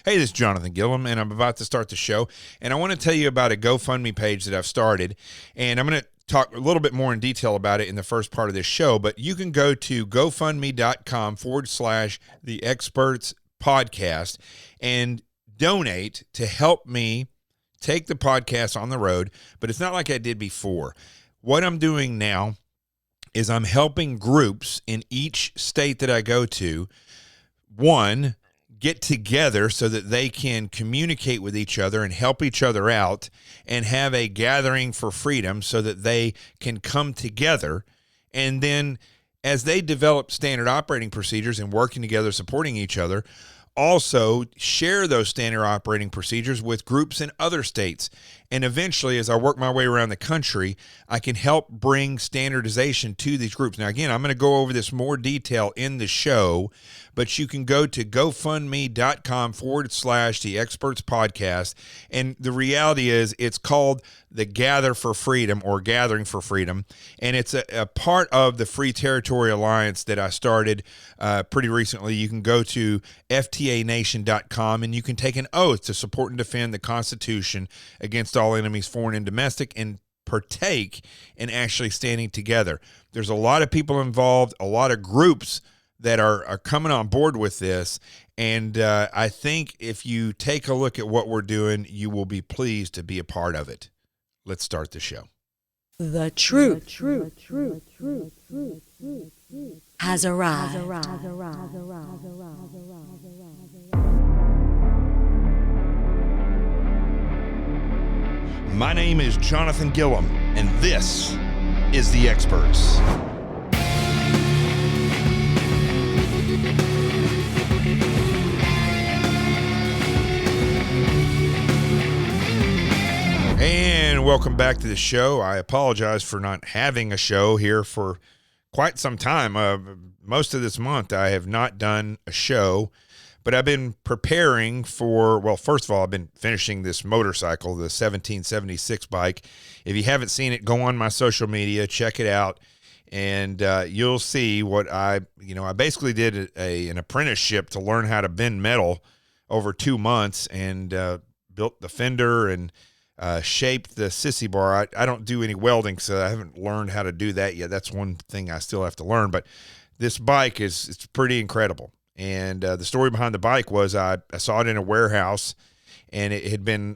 Hey, this is Jonathan Gilliam, and I'm about to start the show. And I want to tell you about a GoFundMe page that I've started. And I'm going to talk a little bit more in detail about it in the first part of this show. But you can go to GoFundMe.com/The Experts Podcast and donate to help me take the podcast on the road. But it's not like I did before. What I'm doing now is I'm helping groups in each state that I go to, one, get together so that they can communicate with each other and help each other out and have a gathering for freedom so that they can come together. And then as they develop standard operating procedures and working together, supporting each other, also share those standard operating procedures with groups in other states. And eventually, as I work my way around the country, I can help bring standardization to these groups. Now, again, I'm going to go over this more detail in the show, but you can go to GoFundMe.com/The Experts Podcast. And the reality is it's called the Gather for Freedom or Gathering for Freedom. And it's a part of the Free Territory Alliance that I started pretty recently. You can go to FTANation.com and you can take an oath to support and defend the Constitution against all enemies, foreign and domestic, and partake in actually standing together. There's a lot of people involved, a lot of groups that are coming on board with this. And I think if you take a look at what we're doing, you will be pleased to be a part of it. Let's start the show. The truth has arrived. My name is Jonathan Gilliam, and this is The Experts. And welcome back to the show. I apologize for not having a show here for quite some time. Most of this month, I have not done a show, but I've been preparing for, well, first of all, I've been finishing this motorcycle, the 1776 bike. If you haven't seen it, go on my social media, check it out, and you'll see what I basically did an apprenticeship to learn how to bend metal over 2 months and built the fender and shaped the sissy bar. I don't do any welding, so I haven't learned how to do that yet. That's one thing I still have to learn, but this bike it's pretty incredible. And the story behind the bike was I saw it in a warehouse, and it had been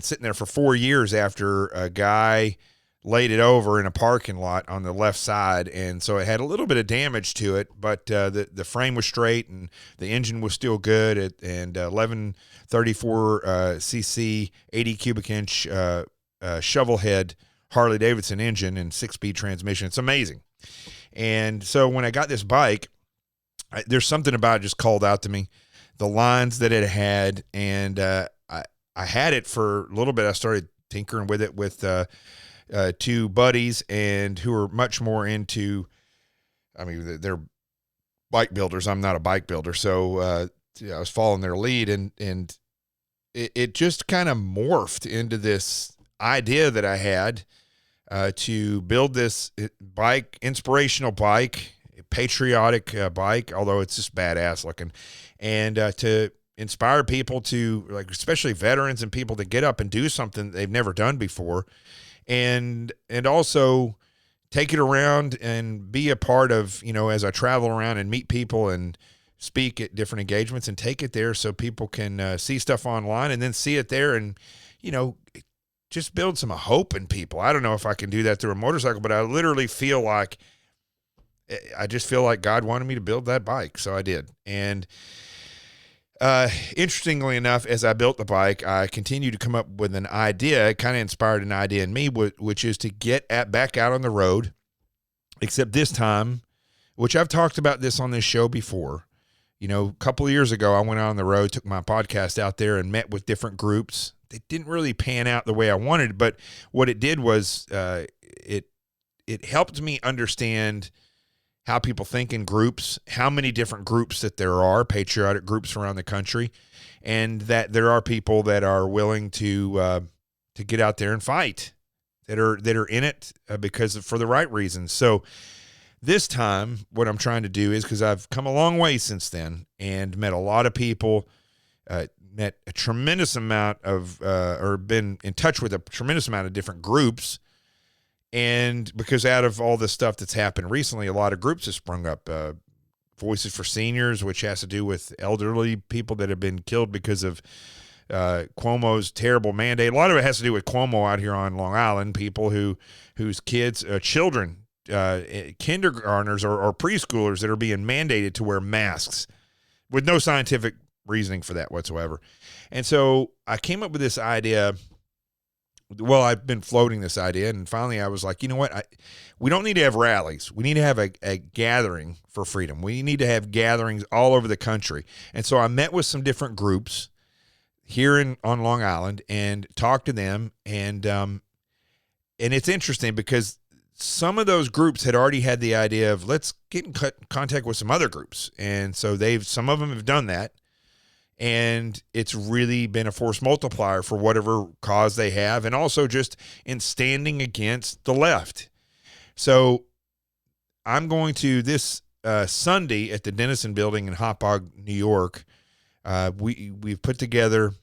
sitting there for 4 years after a guy laid it over in a parking lot on the left side, and so it had a little bit of damage to it, but the frame was straight and the engine was still good, and 1134 cc 80 cubic inch shovel head Harley Davidson engine and 6-speed transmission. It's amazing. And so when I got this bike, there's something about it just called out to me, the lines that it had, and I had it for a little bit. I started tinkering with it with two buddies and who are much more into, they're bike builders. I'm not a bike builder, so I was following their lead, and it just kind of morphed into this idea that I had to build this bike, inspirational bike, patriotic bike, although it's just badass looking, and to inspire people to, like, especially veterans and people to get up and do something they've never done before, and also take it around and be a part of, as I travel around and meet people and speak at different engagements, and take it there so people can see stuff online and then see it there and, just build some hope in people. I don't know if I can do that through a motorcycle, but I literally feel like God wanted me to build that bike, so I did. And interestingly enough, as I built the bike, I continued to come up with an idea. It kind of inspired an idea in me, which is to get back out on the road, except this time, which I've talked about this on this show before. A couple of years ago, I went out on the road, took my podcast out there, and met with different groups. They didn't really pan out the way I wanted, but what it did was it helped me understand how people think in groups, how many different groups that there are, patriotic groups around the country, and that there are people that are willing to get out there and fight, that are in it because for the right reasons. So this time, what I'm trying to do is, because I've come a long way since then and met a lot of people, met a tremendous amount of, or been in touch with a tremendous amount of different groups. And because out of all this stuff that's happened recently, a lot of groups have sprung up. Voices for Seniors, which has to do with elderly people that have been killed because of Cuomo's terrible mandate. A lot of it has to do with Cuomo out here on Long Island, people whose kids, children, kindergartners or preschoolers that are being mandated to wear masks with no scientific reasoning for that whatsoever. And so I came up with this idea. Well, I've been floating this idea, and finally I was like, you know what? We don't need to have rallies. We need to have a gathering for freedom. We need to have gatherings all over the country. And so I met with some different groups here on Long Island and talked to them. And it's interesting because some of those groups had already had the idea of let's get in contact with some other groups. And so some of them have done that. And it's really been a force multiplier for whatever cause they have, and also just in standing against the left. So I'm going to this Sunday at the Dennison Building in Hauppauge, New York. We've put together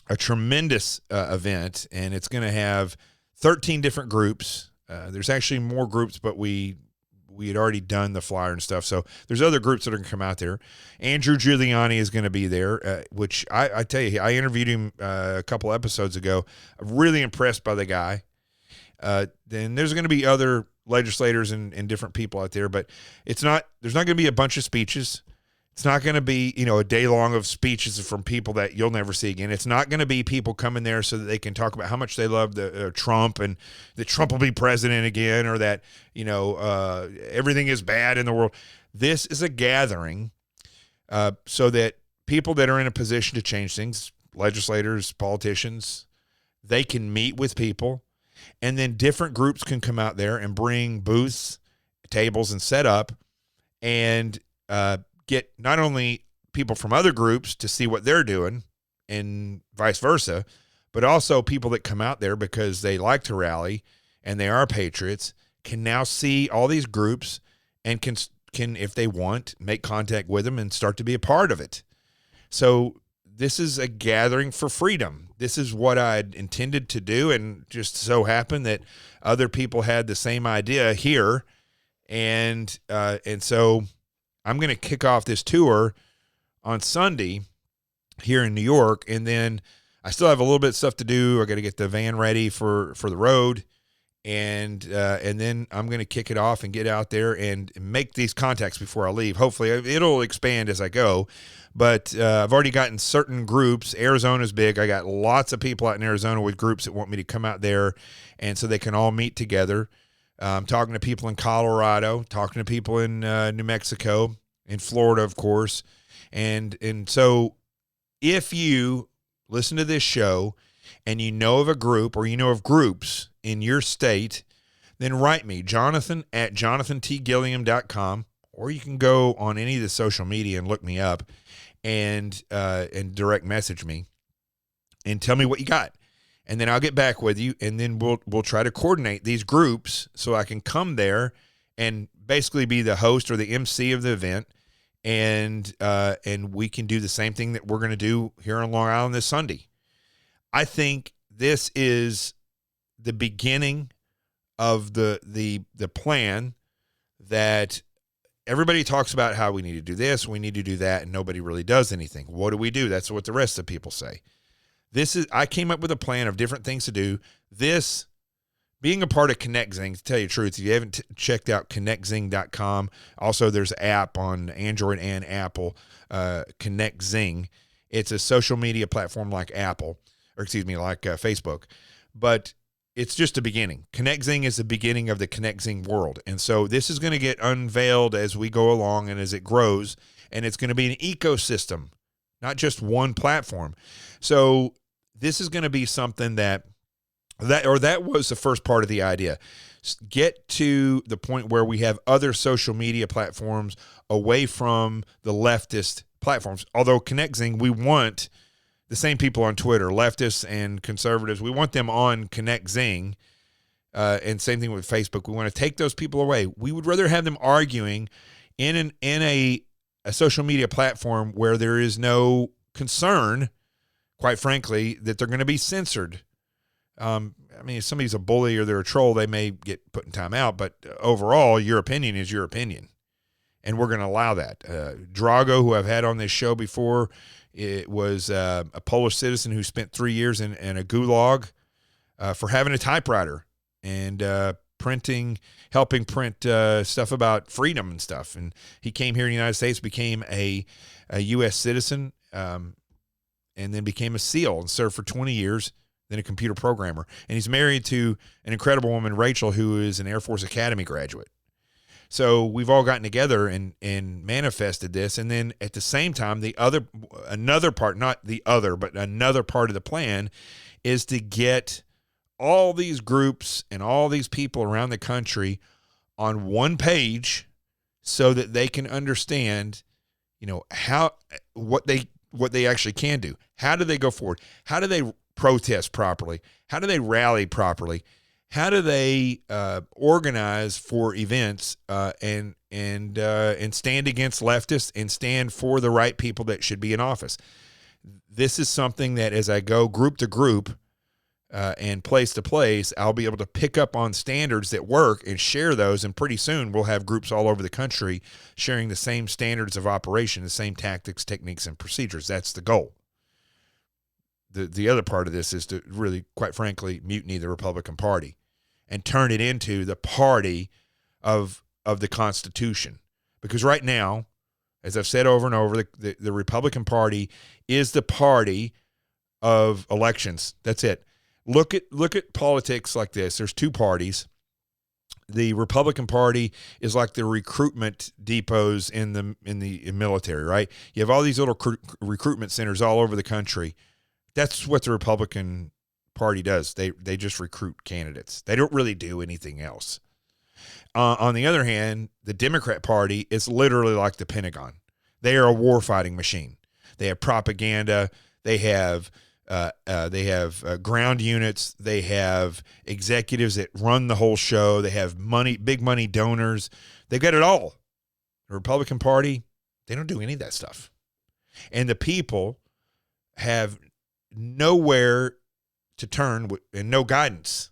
a tremendous event, and it's going to have 13 different groups. There's actually more groups, but we had already done the flyer and stuff. So there's other groups that are going to come out there. Andrew Giuliani is going to be there, which I tell you, I interviewed him a couple episodes ago. I'm really impressed by the guy. Then there's going to be other legislators and different people out there, but there's not going to be a bunch of speeches. It's not going to be, a day long of speeches from people that you'll never see again. It's not going to be people coming there so that they can talk about how much they love Trump and that Trump will be president again, or that, everything is bad in the world. This is a gathering so that people that are in a position to change things, legislators, politicians, they can meet with people, and then different groups can come out there and bring booths, tables, and set up and get not only people from other groups to see what they're doing and vice versa, but also people that come out there because they like to rally and they are patriots can now see all these groups and can, if they want, make contact with them and start to be a part of it. So this is a gathering for freedom. This is what I had intended to do, and just so happened that other people had the same idea here. And so I'm going to kick off this tour on Sunday here in New York, and then I still have a little bit of stuff to do. I got to get the van ready for the road, and then I'm going to kick it off and get out there and make these contacts before I leave. Hopefully, it'll expand as I go, but I've already gotten certain groups. Arizona's big. I got lots of people out in Arizona with groups that want me to come out there, and so they can all meet together. I'm talking to people in Colorado, talking to people in New Mexico, in Florida, of course. And so if you listen to this show and you know of a group or you know of groups in your state, then write me, jonathan@jonathantgilliam.com, or you can go on any of the social media and look me up and direct message me and tell me what you got. And then I'll get back with you, and then we'll try to coordinate these groups so I can come there and basically be the host or the MC of the event, and we can do the same thing that we're going to do here on Long Island this Sunday. I think this is the beginning of the plan that everybody talks about, how we need to do this, we need to do that, and nobody really does anything. What do? That's what the rest of the people say. I came up with a plan of different things to do. This, being a part of ConnectZing, to tell you the truth, if you haven't checked out ConnectZing.com, also there's an app on Android and Apple, ConnectZing. It's a social media platform like Facebook. But it's just a beginning. ConnectZing is the beginning of the ConnectZing world. And so this is going to get unveiled as we go along and as it grows, and it's going to be an ecosystem, not just one platform. So this is going to be something that was the first part of the idea. Get to the point where we have other social media platforms away from the leftist platforms. Although ConnectZing, we want the same people on Twitter, leftists and conservatives, we want them on ConnectZing, and same thing with Facebook. We want to take those people away. We would rather have them arguing in a social media platform where there is no concern quite frankly, that they're going to be censored. I mean, if somebody's a bully or they're a troll, they may get put in time out, but overall, your opinion is your opinion. And we're going to allow that. Drago, who I've had on this show before, it was a Polish citizen who spent 3 years in a gulag for having a typewriter and helping print stuff about freedom and stuff. And he came here in the United States, became a U.S. citizen, and then became a SEAL and served for 20 years, then a computer programmer. And he's married to an incredible woman, Rachel, who is an Air Force Academy graduate. So we've all gotten together and manifested this. And then at the same time, another part of the plan is to get all these groups and all these people around the country on one page so that they can understand, what they actually can do. How do they go forward? How do they protest properly? How do they rally properly? How do they organize for events and stand against leftists and stand for the right people that should be in office? This is something that as I go group to group and place to place, I'll be able to pick up on standards that work and share those. And pretty soon we'll have groups all over the country sharing the same standards of operation, the same tactics, techniques, and procedures. That's the goal. The other part of this is to really, quite frankly, mutiny the Republican Party and turn it into the party of the Constitution. Because right now, as I've said over and over, the Republican Party is the party of elections. That's it. Look at politics like this. There's two parties. The Republican Party is like the recruitment depots in the military, right? You have all these little recruitment centers all over the country. That's what the Republican Party does. They just recruit candidates. They don't really do anything else. On the other hand, the Democrat Party is literally like the Pentagon. They are a war-fighting machine. They have propaganda. They have ground units. They have executives that run the whole show. They have money, big money donors. They've got it all. The Republican Party, they don't do any of that stuff. And the people have nowhere to turn and no guidance.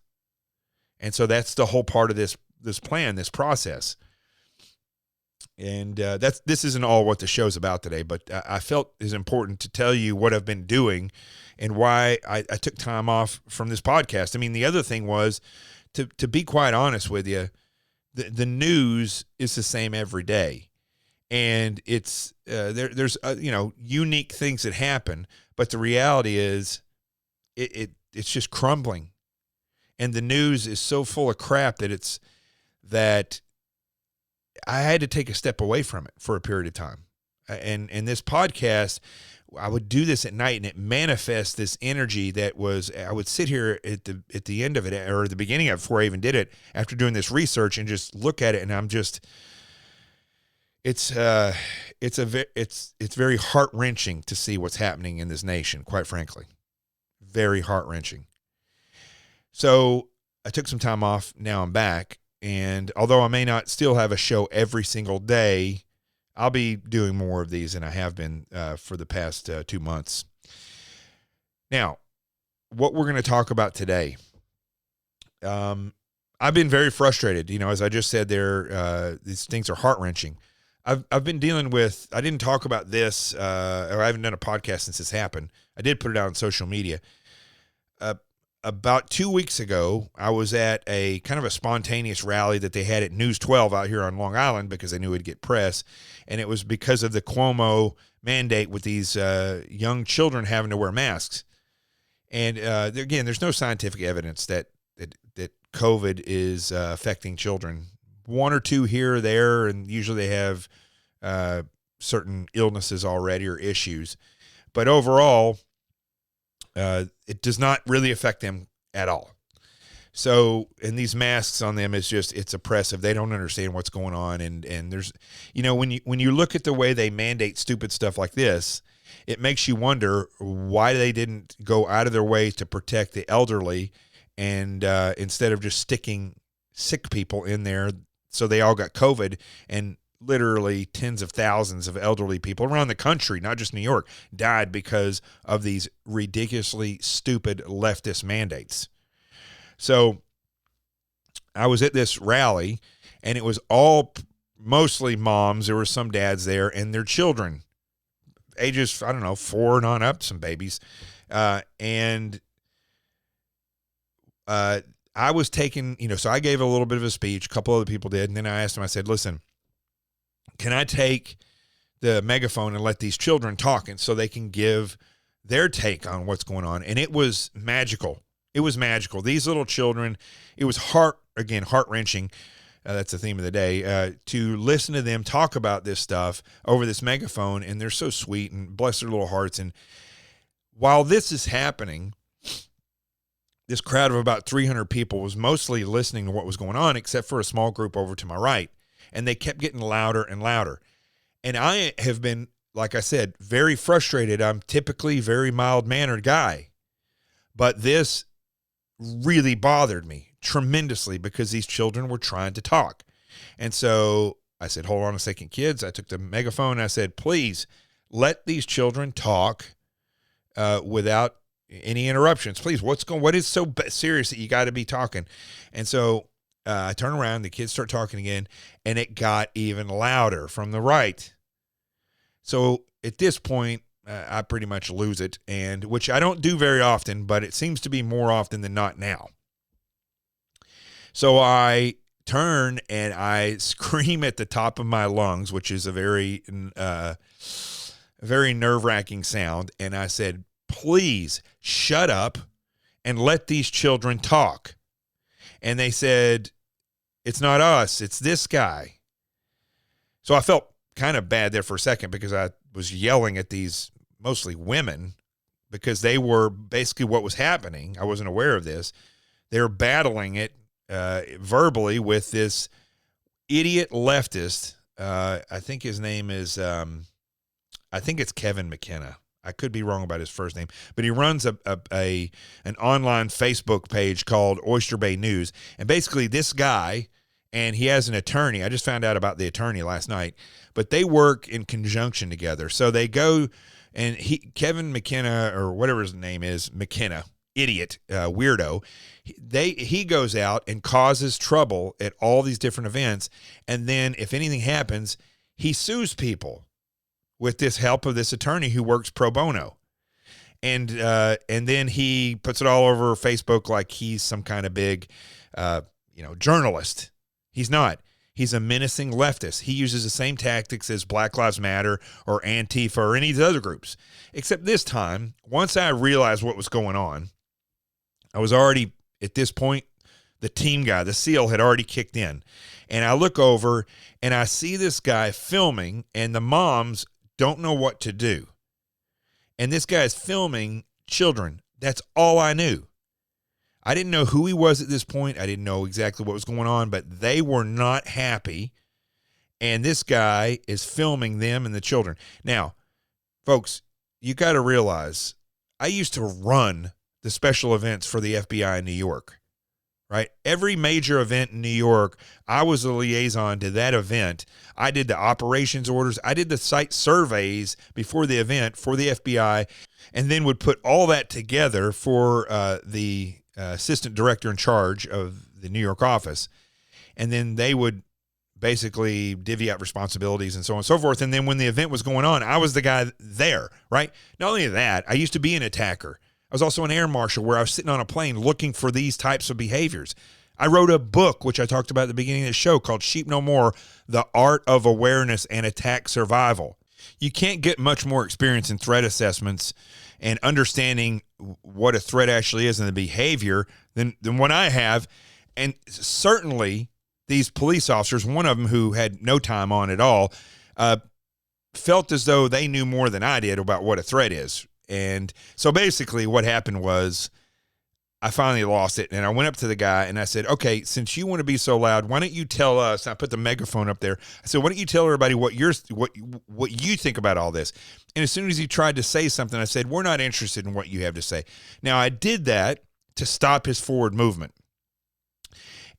And so that's the whole part of this plan, this process. And this isn't all what the show's about today, but I felt it is important to tell you what I've been doing and why I took time off from this podcast. I mean, the other thing was, to be quite honest with you, the news is the same every day. And it's there's unique things that happen, but the reality is it's just crumbling. And the news is so full of crap that I had to take a step away from it for a period of time. And this podcast, I would do this at night, and it manifests this energy that was, I would sit here at the end of it, or the beginning of it, before I even did it, after doing this research, and just look at it, and I'm just, it's very heart-wrenching to see what's happening in this nation, quite frankly. Very heart-wrenching. So I took some time off. Now I'm back. And although I may not still have a show every single day, I'll be doing more of these than I have been for the past 2 months. Now, what we're going to talk about today, I've been very frustrated. As I just said there, these things are heart-wrenching. I've been dealing with, I didn't talk about this, or I haven't done a podcast since this happened. I did put it out on social media. About 2 weeks ago, I was at a kind of a spontaneous rally that they had at News 12 out here on Long Island because they knew it'd get press. And it was because of the Cuomo mandate with these young children having to wear masks. And again, there's no scientific evidence that COVID is affecting children. One or two here or there, and usually they have certain illnesses already or issues. But overall, it does not really affect them at all. So, and these masks on them it's oppressive. They don't understand what's going on. And there's, when you look at the way they mandate stupid stuff like this, it makes you wonder why they didn't go out of their way to protect the elderly, and instead of just sticking sick people in there so they all got COVID and literally tens of thousands of elderly people around the country, not just New York, died because of these ridiculously stupid leftist mandates. So I was at this rally, and it was all mostly moms. There were some dads there and their children, ages, I don't know, 4 and on up, some babies. And I was taking, so I gave a little bit of a speech. A couple other people did. And then I asked them, I said, listen, can I take the megaphone and let these children talk, and so they can give their take on what's going on? And it was magical. It was magical. These little children, it was heart-wrenching. That's the theme of the day, to listen to them talk about this stuff over this megaphone. And they're so sweet, and bless their little hearts. And while this is happening, this crowd of about 300 people was mostly listening to what was going on, except for a small group over to my right. And they kept getting louder and louder. And I have been, like I said, very frustrated. I'm typically a very mild-mannered guy. But this really bothered me tremendously because these children were trying to talk. And so I said, hold on a second, kids. I took the megaphone and I said, please let these children talk without any interruptions. Please, what is so serious that you got to be talking? And so I turn around, the kids start talking again, and it got even louder from the right. So at this point, I pretty much lose it, and which I don't do very often, but it seems to be more often than not now. So I turn and I scream at the top of my lungs, which is a very nerve-wracking sound, and I said, please shut up and let these children talk. And they said, it's not us, it's this guy. So I felt kind of bad there for a second because I was yelling at these mostly women because they were basically what was happening. I wasn't aware of this. They were battling it verbally with this idiot leftist. I think his name is, I think it's Kevin McKenna. I could be wrong about his first name, but he runs an online Facebook page called Oyster Bay News. And basically this guy, and he has an attorney. I just found out about the attorney last night, but they work in conjunction together. So they go, and Kevin McKenna, or whatever his name is, McKenna, idiot, weirdo, he goes out and causes trouble at all these different events. And then if anything happens, he sues people with this help of this attorney who works pro bono. And then he puts it all over Facebook like he's some kind of big, journalist. He's not. He's a menacing leftist. He uses the same tactics as Black Lives Matter or Antifa or any of the other groups. Except this time, once I realized what was going on, I was already, at this point, the team guy, the SEAL, had already kicked in. And I look over and I see this guy filming, and the moms don't know what to do. And this guy is filming children. That's all I knew. I didn't know who he was at this point. I didn't know exactly what was going on, but they were not happy. And this guy is filming them and the children. Now, folks, you got to realize, I used to run the special events for the FBI in New York, right? Every major event in New York, I was a liaison to that event. I did the operations orders. I did the site surveys before the event for the FBI, and then would put all that together for the assistant director in charge of the New York office. And then they would basically divvy out responsibilities and so on and so forth. And then when the event was going on, I was the guy there, right? Not only that, I used to be an attacker. I was also an air marshal where I was sitting on a plane looking for these types of behaviors. I wrote a book, which I talked about at the beginning of the show, called Sheep No More, The Art of Awareness and Attack Survival. You can't get much more experience in threat assessments and understanding what a threat actually is and the behavior than what I have. And certainly these police officers, one of them who had no time on at all, felt as though they knew more than I did about what a threat is. And so basically what happened was I finally lost it, and I went up to the guy and I said, okay, since you want to be so loud, why don't you tell us, and I put the megaphone up there. I said, why don't you tell everybody what you think about all this? And as soon as he tried to say something, I said, we're not interested in what you have to say. Now, I did that to stop his forward movement,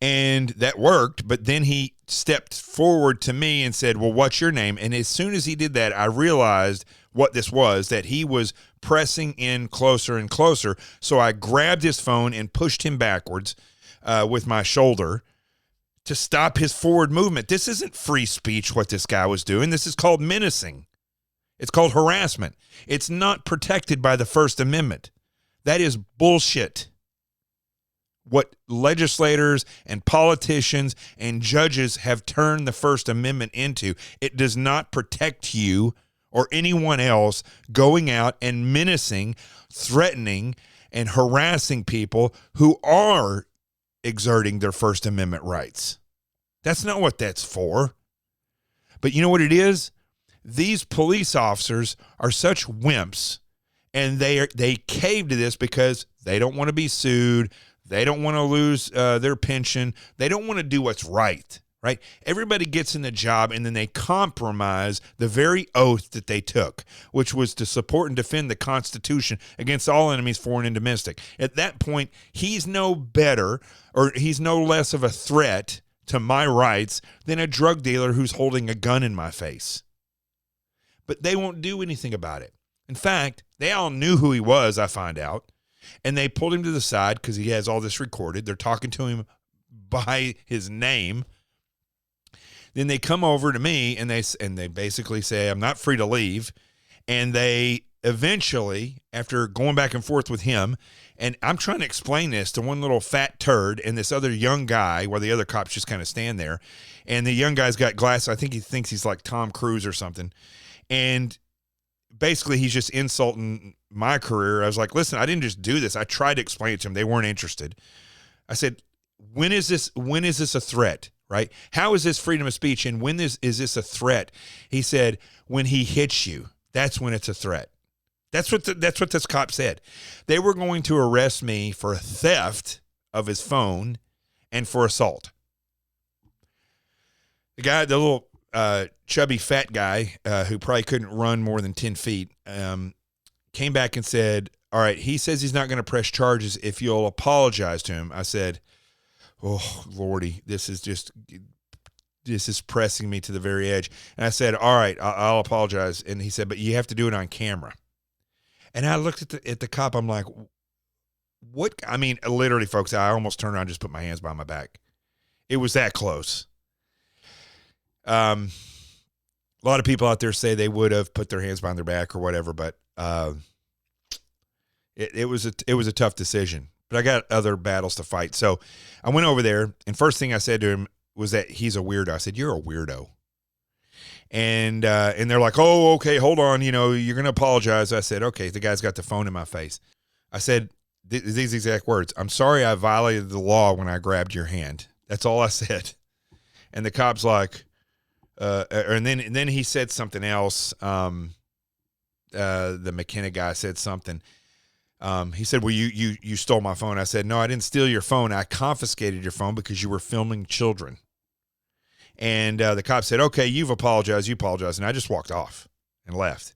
and that worked, but then he stepped forward to me and said, well, what's your name? And as soon as he did that, I realized what this was, that he was pressing in closer and closer. So I grabbed his phone and pushed him backwards with my shoulder to stop his forward movement. This isn't free speech, what this guy was doing. This is called menacing. It's called harassment. It's not protected by the First Amendment. That is bullshit. What legislators and politicians and judges have turned the First Amendment into, it does not protect you or anyone else going out and menacing, threatening, and harassing people who are exerting their First Amendment rights. That's not what that's for. But you know what it is? These police officers are such wimps, and they cave to this because they don't want to be sued. They don't want to lose their pension. They don't want to do what's right, right? Everybody gets in the job, and then they compromise the very oath that they took, which was to support and defend the Constitution against all enemies, foreign and domestic. At that point, he's no better, or he's no less of a threat to my rights than a drug dealer who's holding a gun in my face. But they won't do anything about it. In fact, they all knew who he was, I find out. And they pulled him to the side because he has all this recorded. They're talking to him by his name. Then they come over to me and they basically say, I'm not free to leave. And they eventually, after going back and forth with him, and I'm trying to explain this to one little fat turd and this other young guy, while the other cops just kind of stand there. And the young guy's got glasses. I think he thinks he's like Tom Cruise or something. And basically, he's just insulting my career. I was like, listen, I didn't just do this. I tried to explain it to them. They weren't interested. I said, when is this a threat, right? How is this freedom of speech? And when is this a threat? He said, when he hits you, that's when it's a threat. That's what this cop said. They were going to arrest me for theft of his phone and for assault. The guy, the little chubby fat guy who probably couldn't run more than 10 feet, came back and said, all right, he says he's not going to press charges if you'll apologize to him. I said, oh, Lordy, this is pressing me to the very edge. And I said, all right, I'll apologize. And he said, but you have to do it on camera. And I looked at the cop. I'm like, what? I mean, literally, folks, I almost turned around and just put my hands behind my back. It was that close. A lot of people out there say they would have put their hands behind their back or whatever, but it was a tough decision. But I got other battles to fight. So I went over there, and first thing I said to him was that he's a weirdo. I said, you're a weirdo. And they're like, oh, okay, hold on. You know, you're going to apologize. I said, okay, the guy's got the phone in my face. I said these exact words. I'm sorry I violated the law when I grabbed your hand. That's all I said. And the cop's like, and then he said something else. The McKenna guy said something. He said, well, you stole my phone. I said, no, I didn't steal your phone. I confiscated your phone because you were filming children. And the cop said, okay, you apologized. And I just walked off and left.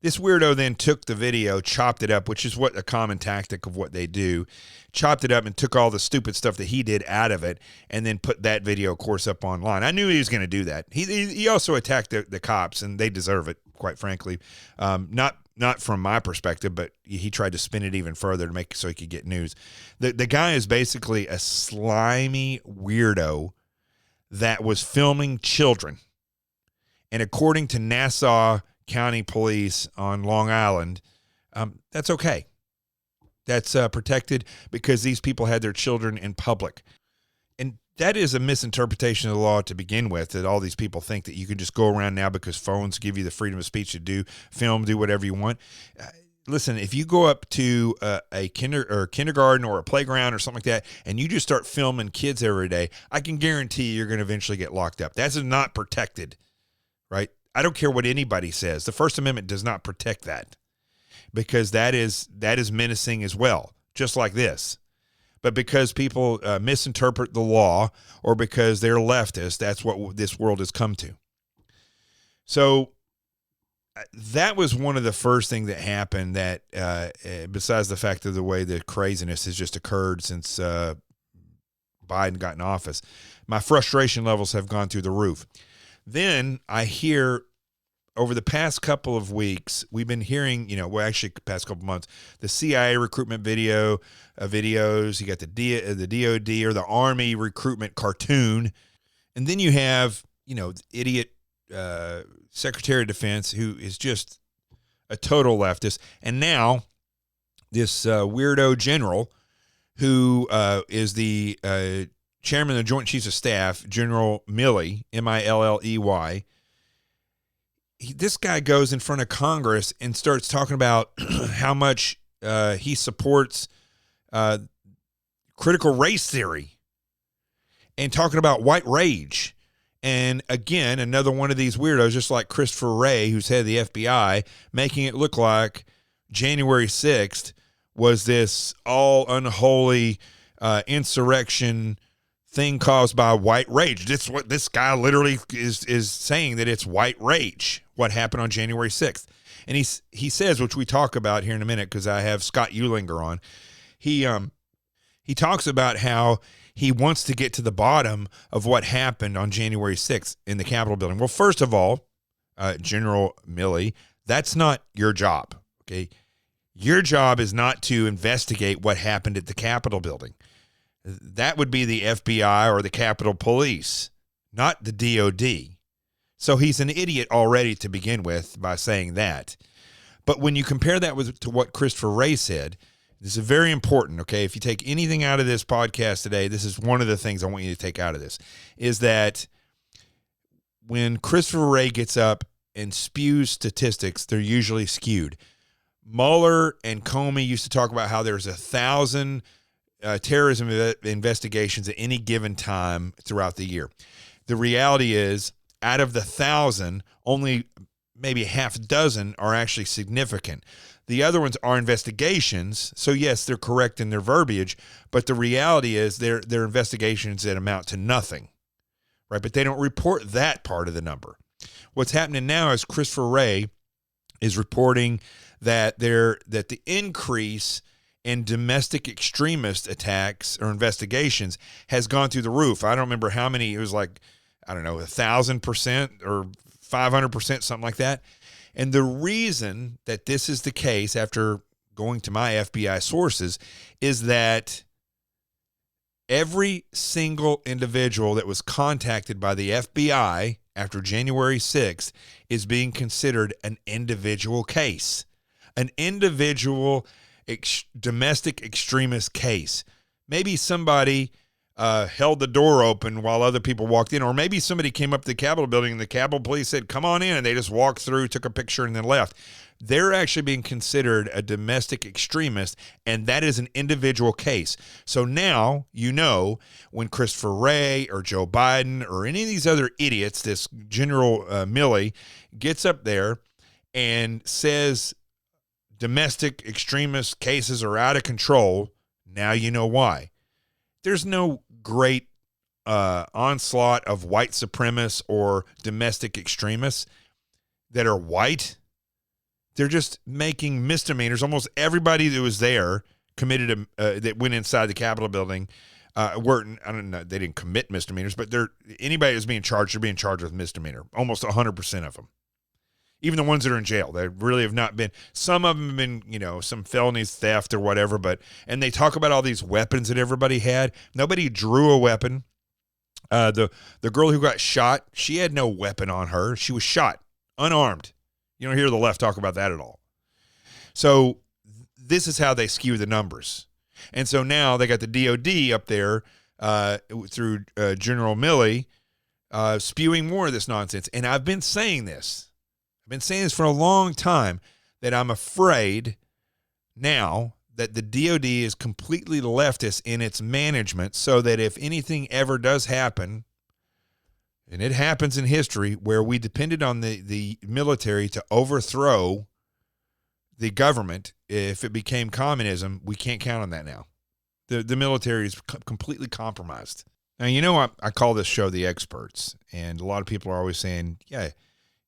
This weirdo then took the video, chopped it up, which is what a common tactic of what they do, chopped it up and took all the stupid stuff that he did out of it and then put that video, of course, up online. I knew he was going to do that. He also attacked the cops, and they deserve it, quite frankly. Not from my perspective, but he tried to spin it even further to make it so he could get news. The guy is basically a slimy weirdo that was filming children. And according to Nassau County Police on Long Island, that's okay. That's protected because these people had their children in public. And that is a misinterpretation of the law to begin with, that all these people think that you can just go around now because phones give you the freedom of speech to do whatever you want. Listen, if you go up to a kindergarten or a playground or something like that, and you just start filming kids every day, I can guarantee you're going to eventually get locked up. That's not protected, right? I don't care what anybody says. The First Amendment does not protect that, because that is menacing as well, just like this. But because people misinterpret the law, or because they're leftist, that's what this world has come to. So that was one of the first things that happened that, besides the fact of the way the craziness has just occurred since Biden got in office. My frustration levels have gone through the roof. Then I hear over the past couple of weeks, we've been hearing, actually past couple of months, the CIA recruitment videos. You got the DOD or the Army recruitment cartoon. And then you have, the idiot Secretary of Defense who is just a total leftist. And now this weirdo general who is the chairman of the Joint Chiefs of Staff, General Milley, Milley. This guy goes in front of Congress and starts talking about how much he supports critical race theory and talking about white rage. And again, another one of these weirdos, just like Christopher Wray, who's head of the FBI, making it look like January 6th was this all unholy insurrection thing caused by white rage. This what this guy literally is saying, that it's white rage, what happened on January 6th. And he says, which we talk about here in a minute because I have Scott Euhlinger on, he talks about how he wants to get to the bottom of what happened on January 6th in the Capitol building. Well, first of all, General Milley, that's not your job, okay? Your job is not to investigate what happened at the Capitol building. That would be the FBI or the Capitol Police, not the DOD. So he's an idiot already to begin with by saying that. But when you compare that to what Christopher Wray said, this is very important, okay? If you take anything out of this podcast today, this is one of the things I want you to take out of this, is that when Christopher Wray gets up and spews statistics, they're usually skewed. Mueller and Comey used to talk about how there's 1,000 terrorism investigations at any given time throughout the year. The reality is, out of the 1,000, only maybe half a dozen are actually significant. The other ones are investigations. So yes, they're correct in their verbiage, but the reality is they're investigations that amount to nothing, right? But they don't report that part of the number. What's happening now is Christopher Wray is reporting that the increase in domestic extremist attacks or investigations has gone through the roof. I don't remember how many. It was like, I don't know, 1,000% or 500%, something like that. And the reason that this is the case, after going to my FBI sources, is that every single individual that was contacted by the FBI after January 6th is being considered an individual case, an individual domestic extremist case. Maybe somebody held the door open while other people walked in, or maybe somebody came up to the Capitol building and the Capitol Police said, come on in, and they just walked through, took a picture, and then left. They're actually being considered a domestic extremist, and that is an individual case. So now, when Christopher Wray or Joe Biden or any of these other idiots, this General Milley, gets up there and says domestic extremist cases are out of control, now you know why. There's no great onslaught of white supremacists or domestic extremists that are white. They're just making misdemeanors. Almost everybody that was there committed that went inside the Capitol building were, I don't know, they didn't commit misdemeanors, but anybody that's being charged, they're being charged with misdemeanor. Almost 100% of them. Even the ones that are in jail, they really have not been. Some of them have been, some felonies, theft or whatever. And they talk about all these weapons that everybody had. Nobody drew a weapon. The girl who got shot, she had no weapon on her. She was shot, unarmed. You don't hear the left talk about that at all. So this is how they skew the numbers. And so now they got the DOD up there through General Milley spewing more of this nonsense. And I've been saying this. I've been saying this for a long time, that I'm afraid now that the DOD is completely leftist in its management, so that if anything ever does happen, and it happens in history where we depended on the military to overthrow the government, if it became communism, we can't count on that now. The military is completely compromised. Now, I call this show The Experts, and a lot of people are always saying, yeah,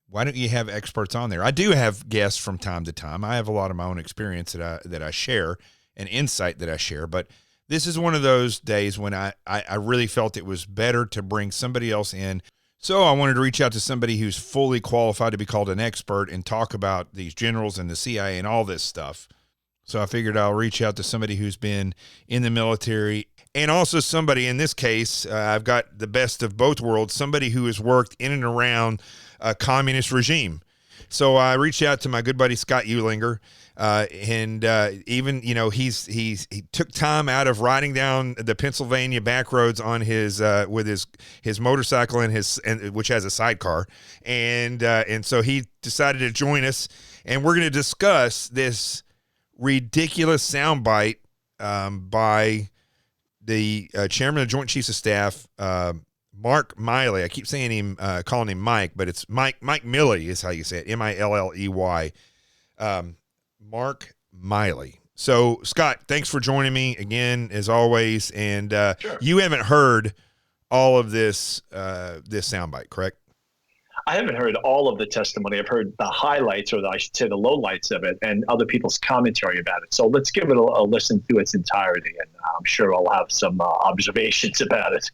why don't you have experts on there? I do have guests from time to time. I have a lot of my own experience that I share and insight that I share, but this is one of those days when I really felt it was better to bring somebody else in. So I wanted to reach out to somebody who's fully qualified to be called an expert and talk about these generals and the CIA and all this stuff. So I figured I'll reach out to somebody who's been in the military, and also somebody, in this case, I've got the best of both worlds, somebody who has worked in and around a communist regime. So I reached out to my good buddy Scott Euhlinger, and even, you know, he took time out of riding down the Pennsylvania back roads on his with his motorcycle and which has a sidecar, and so he decided to join us, and we're going to discuss this ridiculous soundbite by the chairman of the Joint Chiefs of Staff, Mark Milley. I keep saying him, calling him Mike, but it's Mike Milley is how you say it. Milley. Mark Milley. So, Scott, thanks for joining me again, as always. And Sure. You haven't heard all of this soundbite, correct? I haven't heard all of the testimony. I've heard the highlights, or I should say the lowlights of it, and other people's commentary about it. So let's give it a listen through its entirety, and I'm sure I'll have some observations about it.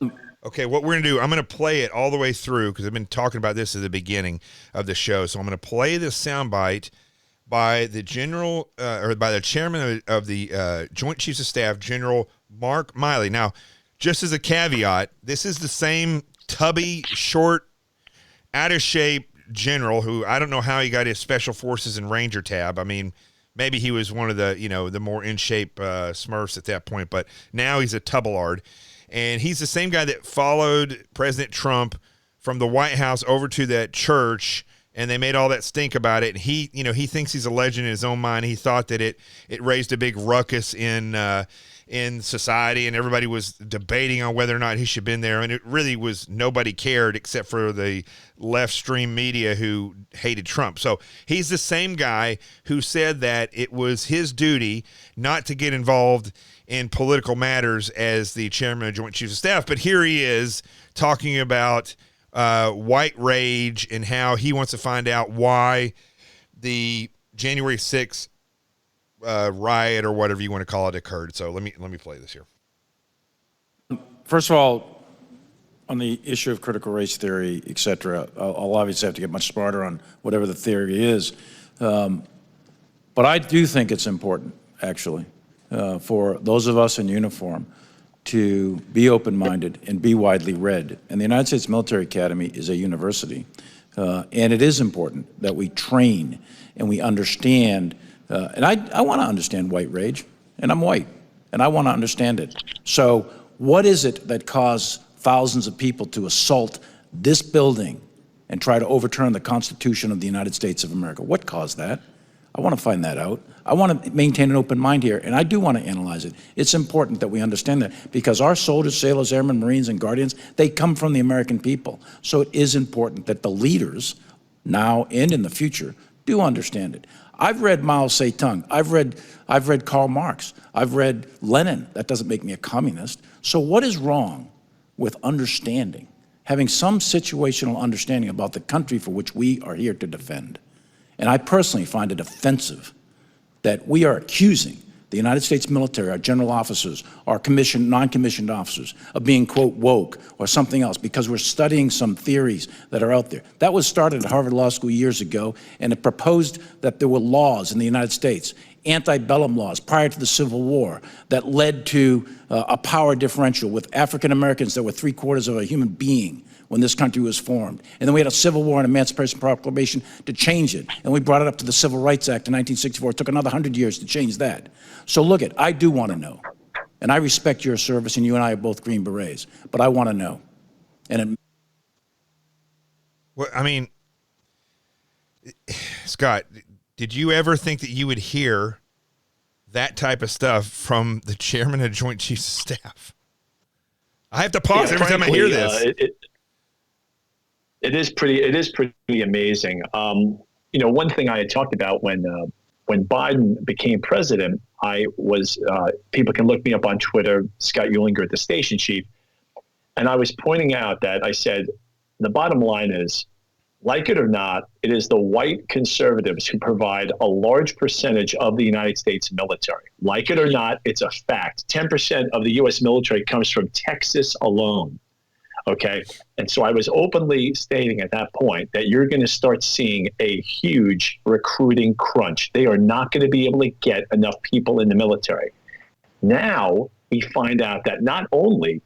Okay, what we're going to do, I'm going to play it all the way through because I've been talking about this at the beginning of the show. So I'm going to play this soundbite by the general, or by the chairman of the Joint Chiefs of Staff, General Mark Milley. Now, just as a caveat, this is the same tubby, short, out of shape general who I don't know how he got his Special Forces and Ranger tab. I mean, maybe he was one of the, you know, the more in shape Smurfs at that point, but now he's a tubbleard. And he's the same guy that followed President Trump from the White House over to that church, and they made all that stink about it. And he, you know, he thinks he's a legend in his own mind. He thought that it raised a big ruckus in society, and everybody was debating on whether or not he should have been there. And it really was, nobody cared except for the left stream media who hated Trump. So he's the same guy who said that it was his duty not to get involved in political matters as the chairman of Joint Chiefs of Staff. But here he is talking about white rage and how he wants to find out why the January 6th riot, or whatever you want to call it, occurred. So let me play this here. First of all, on the issue of critical race theory, et cetera, I'll obviously have to get much smarter on whatever the theory is. But I do think it's important, actually, for those of us in uniform to be open-minded and be widely read. And the United States Military Academy is a university. And it is important that we train and we understand. And I want to understand white rage, and I'm white, and I want to understand it. So what is it that caused thousands of people to assault this building and try to overturn the Constitution of the United States of America? What caused that? I want to find that out. I want to maintain an open mind here, and I do want to analyze it. It's important that we understand that, because our soldiers, sailors, airmen, Marines, and Guardians, they come from the American people. So it is important that the leaders, now and in the future, do understand it. I've read Mao Zedong. I've read Karl Marx. I've read Lenin. That doesn't make me a communist. So what is wrong with understanding, having some situational understanding about the country for which we are here to defend? And I personally find it offensive that we are accusing the United States military, our general officers, our commissioned, non-commissioned officers, of being, quote, woke or something else because we're studying some theories that are out there. That was started at Harvard Law School years ago, and it proposed that there were laws in the United States, antebellum laws prior to the Civil War, that led to a power differential with African Americans that were 3/4 of a human being when this country was formed. And then we had a Civil War and Emancipation Proclamation to change it. And we brought it up to the Civil Rights Act in 1964. It took another 100 years to change that. So look it, I do want to know. And I respect your service, and you and I are both Green Berets, but I want to know. And Well, I mean, Scott, did you ever think that you would hear that type of stuff from the chairman of Joint Chiefs of Staff? I have to pause every time I hear this. It is pretty amazing. You know, one thing I had talked about when Biden became president, I was people can look me up on Twitter, Scott Euhlinger, the station chief, and I was pointing out that I said the bottom line is Like it or not, it is the white conservatives who provide a large percentage of the United States military. Like it or not, it's a fact. 10% of the U.S. military comes from Texas alone. Okay. And so I was openly stating at that point that you're going to start seeing a huge recruiting crunch. They are not going to be able to get enough people in the military. Now we find out that not only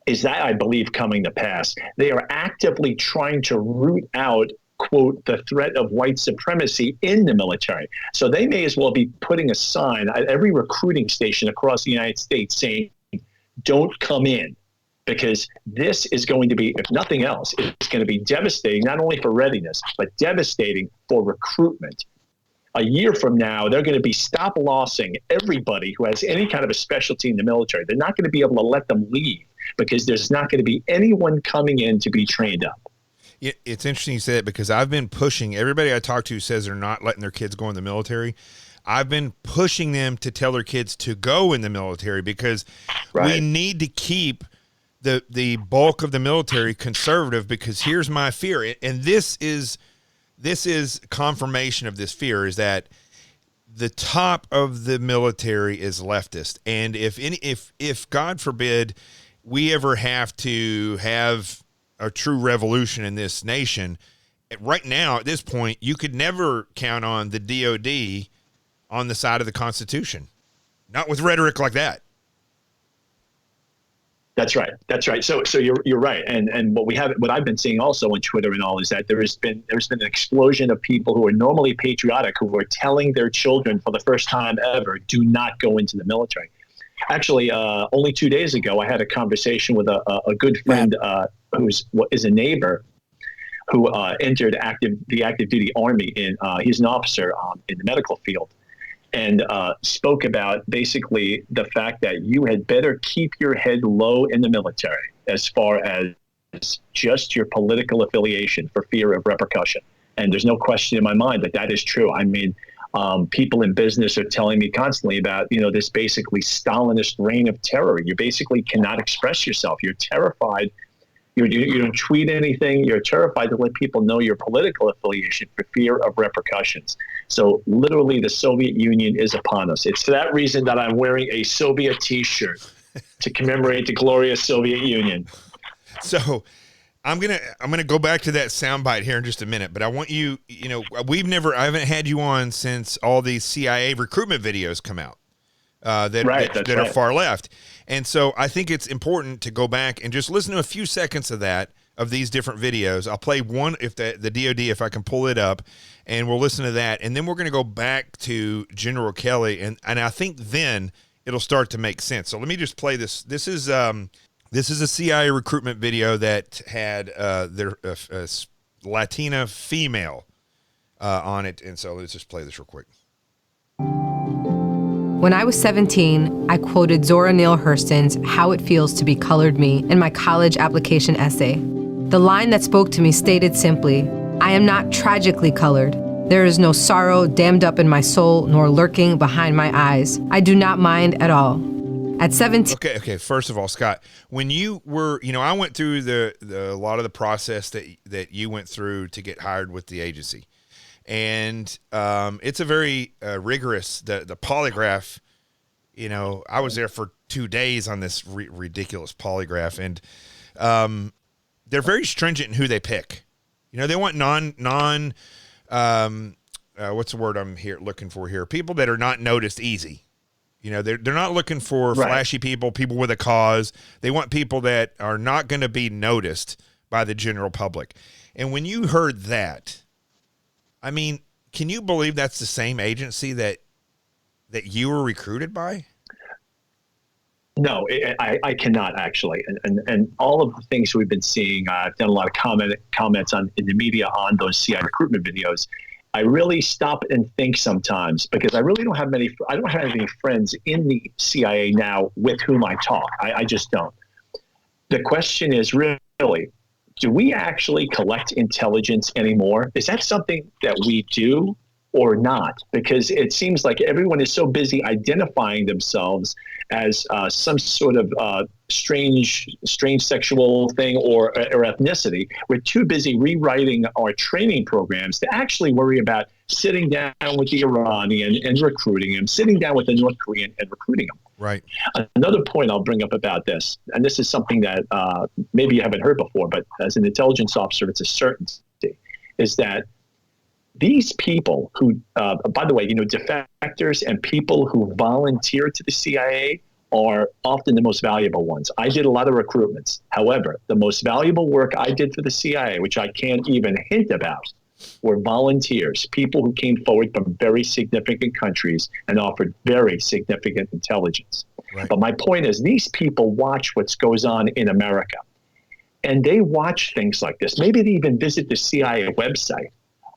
is that, I believe, coming to pass, they are actively trying to root out, quote, the threat of white supremacy in the military. So they may as well be putting a sign at every recruiting station across the United States saying, don't come in. Because this is going to be, if nothing else, it's going to be devastating, not only for readiness, but devastating for recruitment. A year from now, they're going to be stop-lossing everybody who has any kind of a specialty in the military. They're not going to be able to let them leave because there's not going to be anyone coming in to be trained up. It's interesting you say that because I've been pushing everybody I talk to says they're not letting their kids go in the military. I've been pushing them to tell their kids to go in the military because we need to keep the bulk of the military conservative, because here's my fear, and this is confirmation of this fear, is that the top of the military is leftist, and if God forbid we ever have to have a true revolution in this nation, right now at this point you could never count on the DOD on the side of the Constitution, not with rhetoric like that. That's right. So you're right. And what I've been seeing also on Twitter and all is that there's been an explosion of people who are normally patriotic who are telling their children for the first time ever, do not go into the military. Actually, only 2 days ago, I had a conversation with a good friend who is a neighbor who entered the active duty Army. He's an officer in the medical field. And spoke about basically the fact that you had better keep your head low in the military as far as just your political affiliation for fear of repercussion. And there's no question in my mind that is true. I mean, people in business are telling me constantly about, this basically Stalinist reign of terror. You basically cannot express yourself. You're terrified. You don't tweet anything. You're terrified to let people know your political affiliation for fear of repercussions. So literally the Soviet Union is upon us. It's for that reason that I'm wearing a Soviet T-shirt to commemorate the glorious Soviet Union. So I'm gonna go back to that soundbite here in just a minute, but I want I haven't had you on since all these CIA recruitment videos come out that are far left. And so I think it's important to go back and just listen to a few seconds of these different videos. I'll play one, if the DOD, if I can pull it up, and we'll listen to that. And then we're going to go back to General Kelly. And I think then it'll start to make sense. So let me just play this. This is a CIA recruitment video that had their Latina female on it. And so let's just play this real quick. When I was 17, I quoted Zora Neale Hurston's How It Feels to Be Colored Me in my college application essay. The line that spoke to me stated simply, I am not tragically colored. There is no sorrow dammed up in my soul nor lurking behind my eyes. I do not mind at all. At 17... Okay. First of all, Scott, when you were, I went through a lot of the process that you went through to get hired with the agency. And it's a very rigorous, the polygraph, I was there for 2 days on this ridiculous polygraph, and they're very stringent in who they pick. They want what's the word I'm looking for here? People that are not noticed easy. They're not looking for flashy people with a cause. They want people that are not going to be noticed by the general public. And when you heard that, I mean, can you believe that's the same agency that you were recruited by? No, I cannot actually. And all of the things we've been seeing, I've done a lot of comments in the media on those CIA recruitment videos. I really stop and think sometimes because I really don't have any friends in the CIA now with whom I talk. I just don't. The question is really, do we actually collect intelligence anymore? Is that something that we do or not? Because it seems like everyone is so busy identifying themselves as some sort of strange sexual thing or ethnicity. We're too busy rewriting our training programs to actually worry about sitting down with the Iranian and recruiting him, sitting down with the North Korean and recruiting him. Right. Another point I'll bring up about this, and this is something that maybe you haven't heard before, but as an intelligence officer, it's a certainty, is that these people who, by the way, defectors and people who volunteer to the CIA are often the most valuable ones. I did a lot of recruitments. However, the most valuable work I did for the CIA, which I can't even hint about, were volunteers, people who came forward from very significant countries and offered very significant intelligence. Right. But my point is, these people watch what goes on in America, and they watch things like this. Maybe they even visit the CIA website.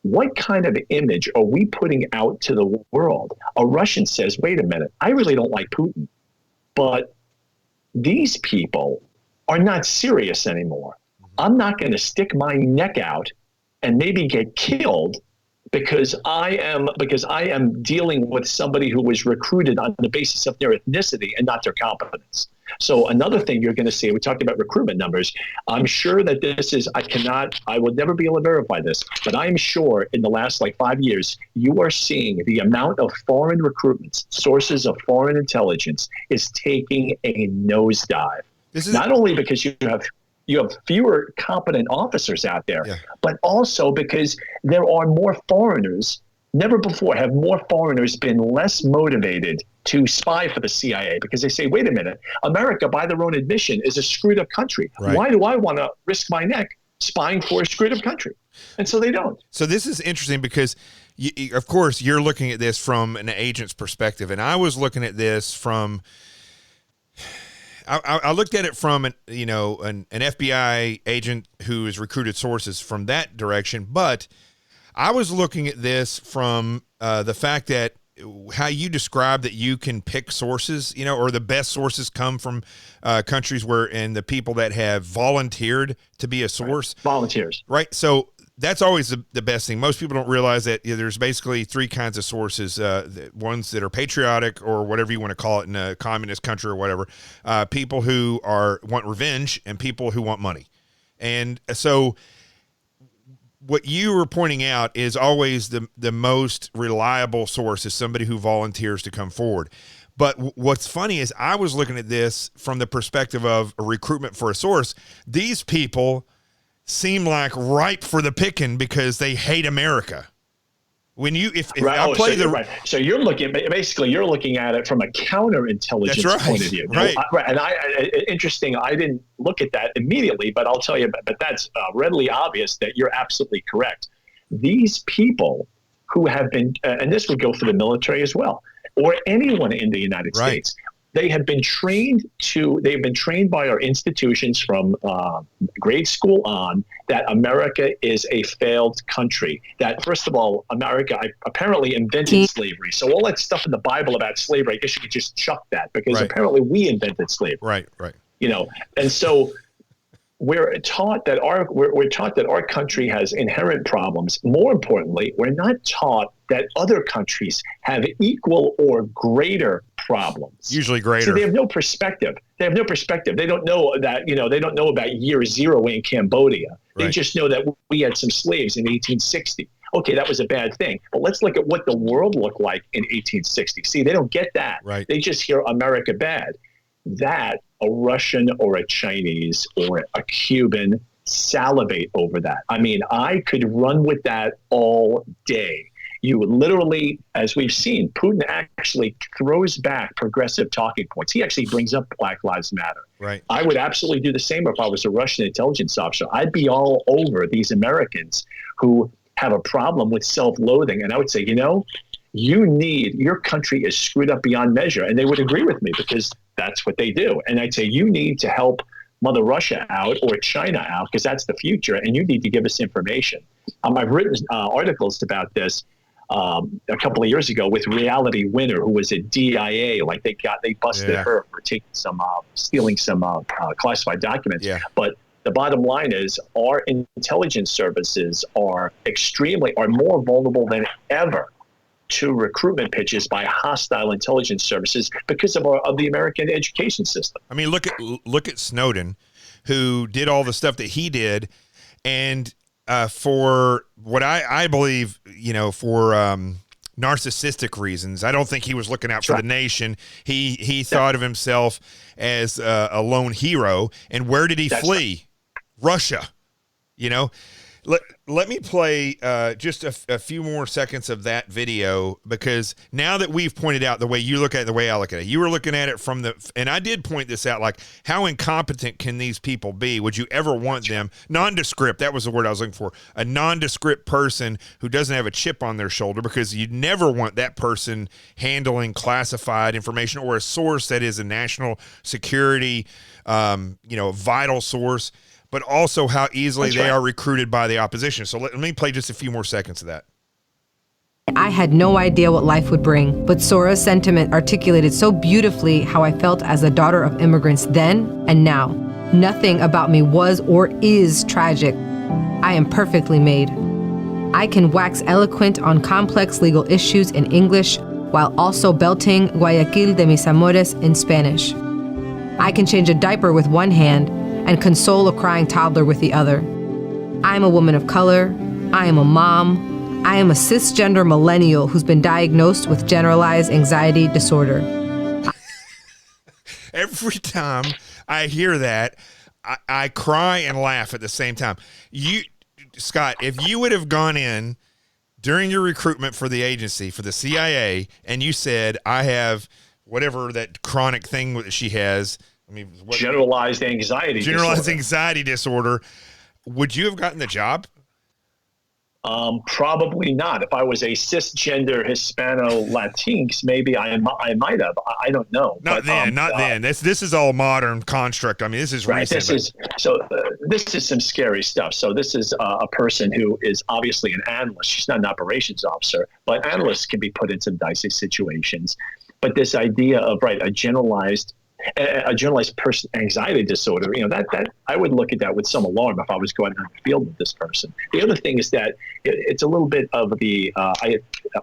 What kind of image are we putting out to the world? A Russian says, wait a minute, I really don't like Putin, but these people are not serious anymore. I'm not going to stick my neck out and maybe get killed because I am dealing with somebody who was recruited on the basis of their ethnicity and not their competence. So another thing you're going to see, we talked about recruitment numbers. I'm sure that I would never be able to verify this, but I'm sure in the last 5 years, you are seeing the amount of foreign recruitments, sources of foreign intelligence is taking a nosedive. This is not only because you have fewer competent officers out there, but also because there are more foreigners. Never before have more foreigners been less motivated to spy for the CIA because they say, wait a minute, America, by their own admission, is a screwed up country. Right. Why do I want to risk my neck spying for a screwed up country? And so they don't. So this is interesting because, of course, you're looking at this from an agent's perspective. And I was looking at this from... I looked at it from an FBI agent who has recruited sources from that direction, but I was looking at this from the fact that how you describe that you can pick sources, or the best sources come from countries and the people that have volunteered to be a source. Right. Volunteers. Right. So that's always the best thing. Most people don't realize that there's basically three kinds of sources, ones that are patriotic or whatever you want to call it in a communist country or whatever, people who want revenge and people who want money. And so what you were pointing out is always the most reliable source is somebody who volunteers to come forward. But what's funny is I was looking at this from the perspective of a recruitment for a source. These people seem like ripe for the picking because they hate America. When you, if right. I'll play right. So you're looking at it from a counterintelligence point of view. Right. And interesting. I didn't look at that immediately, but I'll tell you, but that's readily obvious that you're absolutely correct. These people who have been, and this would go for the military as well, or anyone in the United States, they've been trained by our institutions from grade school on that America is a failed country. That, first of all, America apparently invented slavery. So all that stuff in the Bible about slavery, I guess you could just chuck that because apparently we invented slavery. Right. And so we're taught that our country has inherent problems. More importantly, we're not taught that other countries have equal or greater problems. Usually greater. So they have no perspective. They don't know that, they don't know about year zero in Cambodia. They just know that we had some slaves in 1860. Okay, that was a bad thing. But let's look at what the world looked like in 1860. See, they don't get that. Right. They just hear America bad. That a Russian or a Chinese or a Cuban salivate over that. I mean, I could run with that all day. You would literally, as we've seen, Putin actually throws back progressive talking points. He actually brings up Black Lives Matter. Right. I would absolutely do the same if I was a Russian intelligence officer. I'd be all over these Americans who have a problem with self-loathing. And I would say, your country is screwed up beyond measure. And they would agree with me because that's what they do. And I'd say, you need to help Mother Russia out or China out because that's the future. And you need to give us information. I've written articles about this a couple of years ago with Reality Winner, who was at DIA. Like they busted her for stealing some classified documents. Yeah. But the bottom line is our intelligence services are more vulnerable than ever to recruitment pitches by hostile intelligence services because of the American education system. I mean, look at Snowden, who did all the stuff that he did, and for what I believe, for narcissistic reasons. I don't think he was looking out for the nation. He thought of himself as a lone hero. And where did he flee? Right. Russia. Let me play just a few more seconds of that video, because now that we've pointed out the way you look at it, the way I look at it, you were looking at it and I did point this out, like, how incompetent can these people be? Would you ever want them? Nondescript, that was the word I was looking for. A nondescript person who doesn't have a chip on their shoulder, because you never want that person handling classified information or a source that is a national security, vital source, but also how easily they are recruited by the opposition. So let me play just a few more seconds of that. I had no idea what life would bring, but Sora's sentiment articulated so beautifully how I felt as a daughter of immigrants then and now. Nothing about me was or is tragic. I am perfectly made. I can wax eloquent on complex legal issues in English while also belting Guayaquil de mis amores in Spanish. I can change a diaper with one hand and console a crying toddler with the other. I am a woman of color. I am a mom. I am a cisgender millennial who's been diagnosed with generalized anxiety disorder. Every time I hear that, I cry and laugh at the same time. Scott, if you would have gone in during your recruitment for the agency, for the CIA, and you said, I have whatever that chronic thing that she has, generalized anxiety disorder. Would you have gotten the job? Probably not. If I was a cisgender Hispano-Latinx, maybe I might have. I don't know. Not then. This is all modern construct. I mean, this is right. recent. This is some scary stuff. So this is a person who is obviously an analyst. She's not an operations officer, but analysts can be put in some dicey situations. But this idea of a generalized person anxiety disorder, that I would look at that with some alarm if I was going on the field with this person. The other thing is that it's a little bit of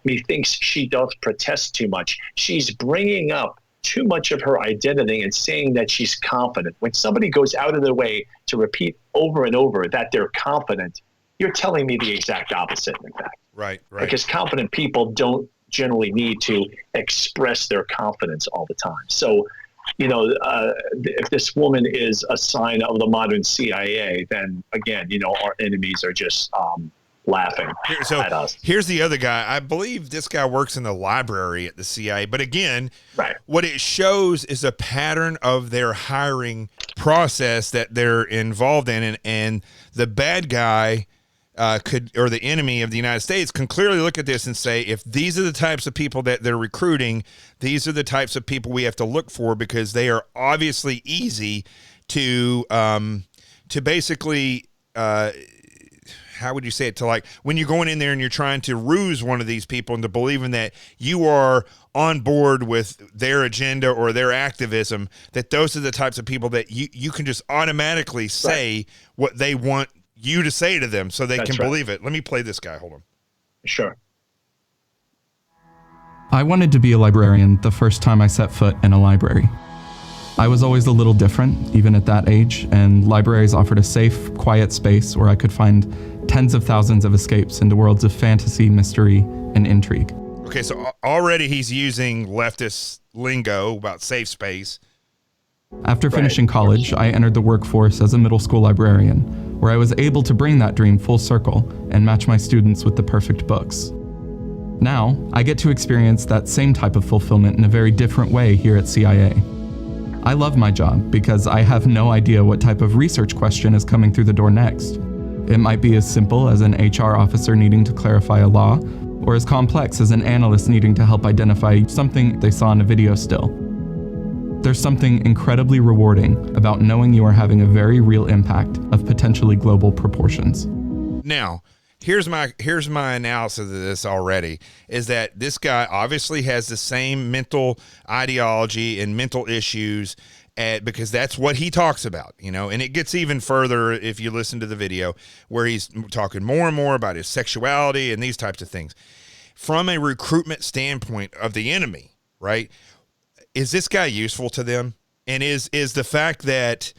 methinks she does protest too much. She's bringing up too much of her identity and saying that she's confident. When somebody goes out of their way to repeat over and over that they're confident, you're telling me the exact opposite, in fact. Right. Because confident people don't generally need to express their confidence all the time. So, if this woman is a sign of the modern CIA, then again, our enemies are just laughing at us. Here's the other guy. I believe this guy works in the library at the CIA. But again, what it shows is a pattern of their hiring process that they're involved in. And the bad guy or the enemy of the United States can clearly look at this and say, if these are the types of people that they're recruiting, these are the types of people we have to look for, because they are obviously easy to basically, how would you say it? To when you're going in there and you're trying to ruse one of these people into believing that you are on board with their agenda or their activism, that those are the types of people that you can just automatically say what they want you to say to them so they can believe it. Let me play this guy. Hold on. Sure. I wanted to be a librarian the first time I set foot in a library. I was always a little different, even at that age, and libraries offered a safe, quiet space where I could find tens of thousands of escapes into worlds of fantasy, mystery, and intrigue. Okay, so already he's using leftist lingo about safe space. After finishing college, I entered the workforce as a middle school librarian, where I was able to bring that dream full circle and match my students with the perfect books. Now, I get to experience that same type of fulfillment in a very different way here at CIA. I love my job because I have no idea what type of research question is coming through the door next. It might be as simple as an HR officer needing to clarify a law, or as complex as an analyst needing to help identify something they saw in a video still. There's something incredibly rewarding about knowing you are having a very real impact of potentially global proportions. Now, here's my analysis of this already, is that this guy obviously has the same mental ideology and mental issues because that's what he talks about, and it gets even further if you listen to the video where he's talking more and more about his sexuality and these types of things. from a recruitment standpoint of the enemy, right? Is this guy useful to them? And is the fact that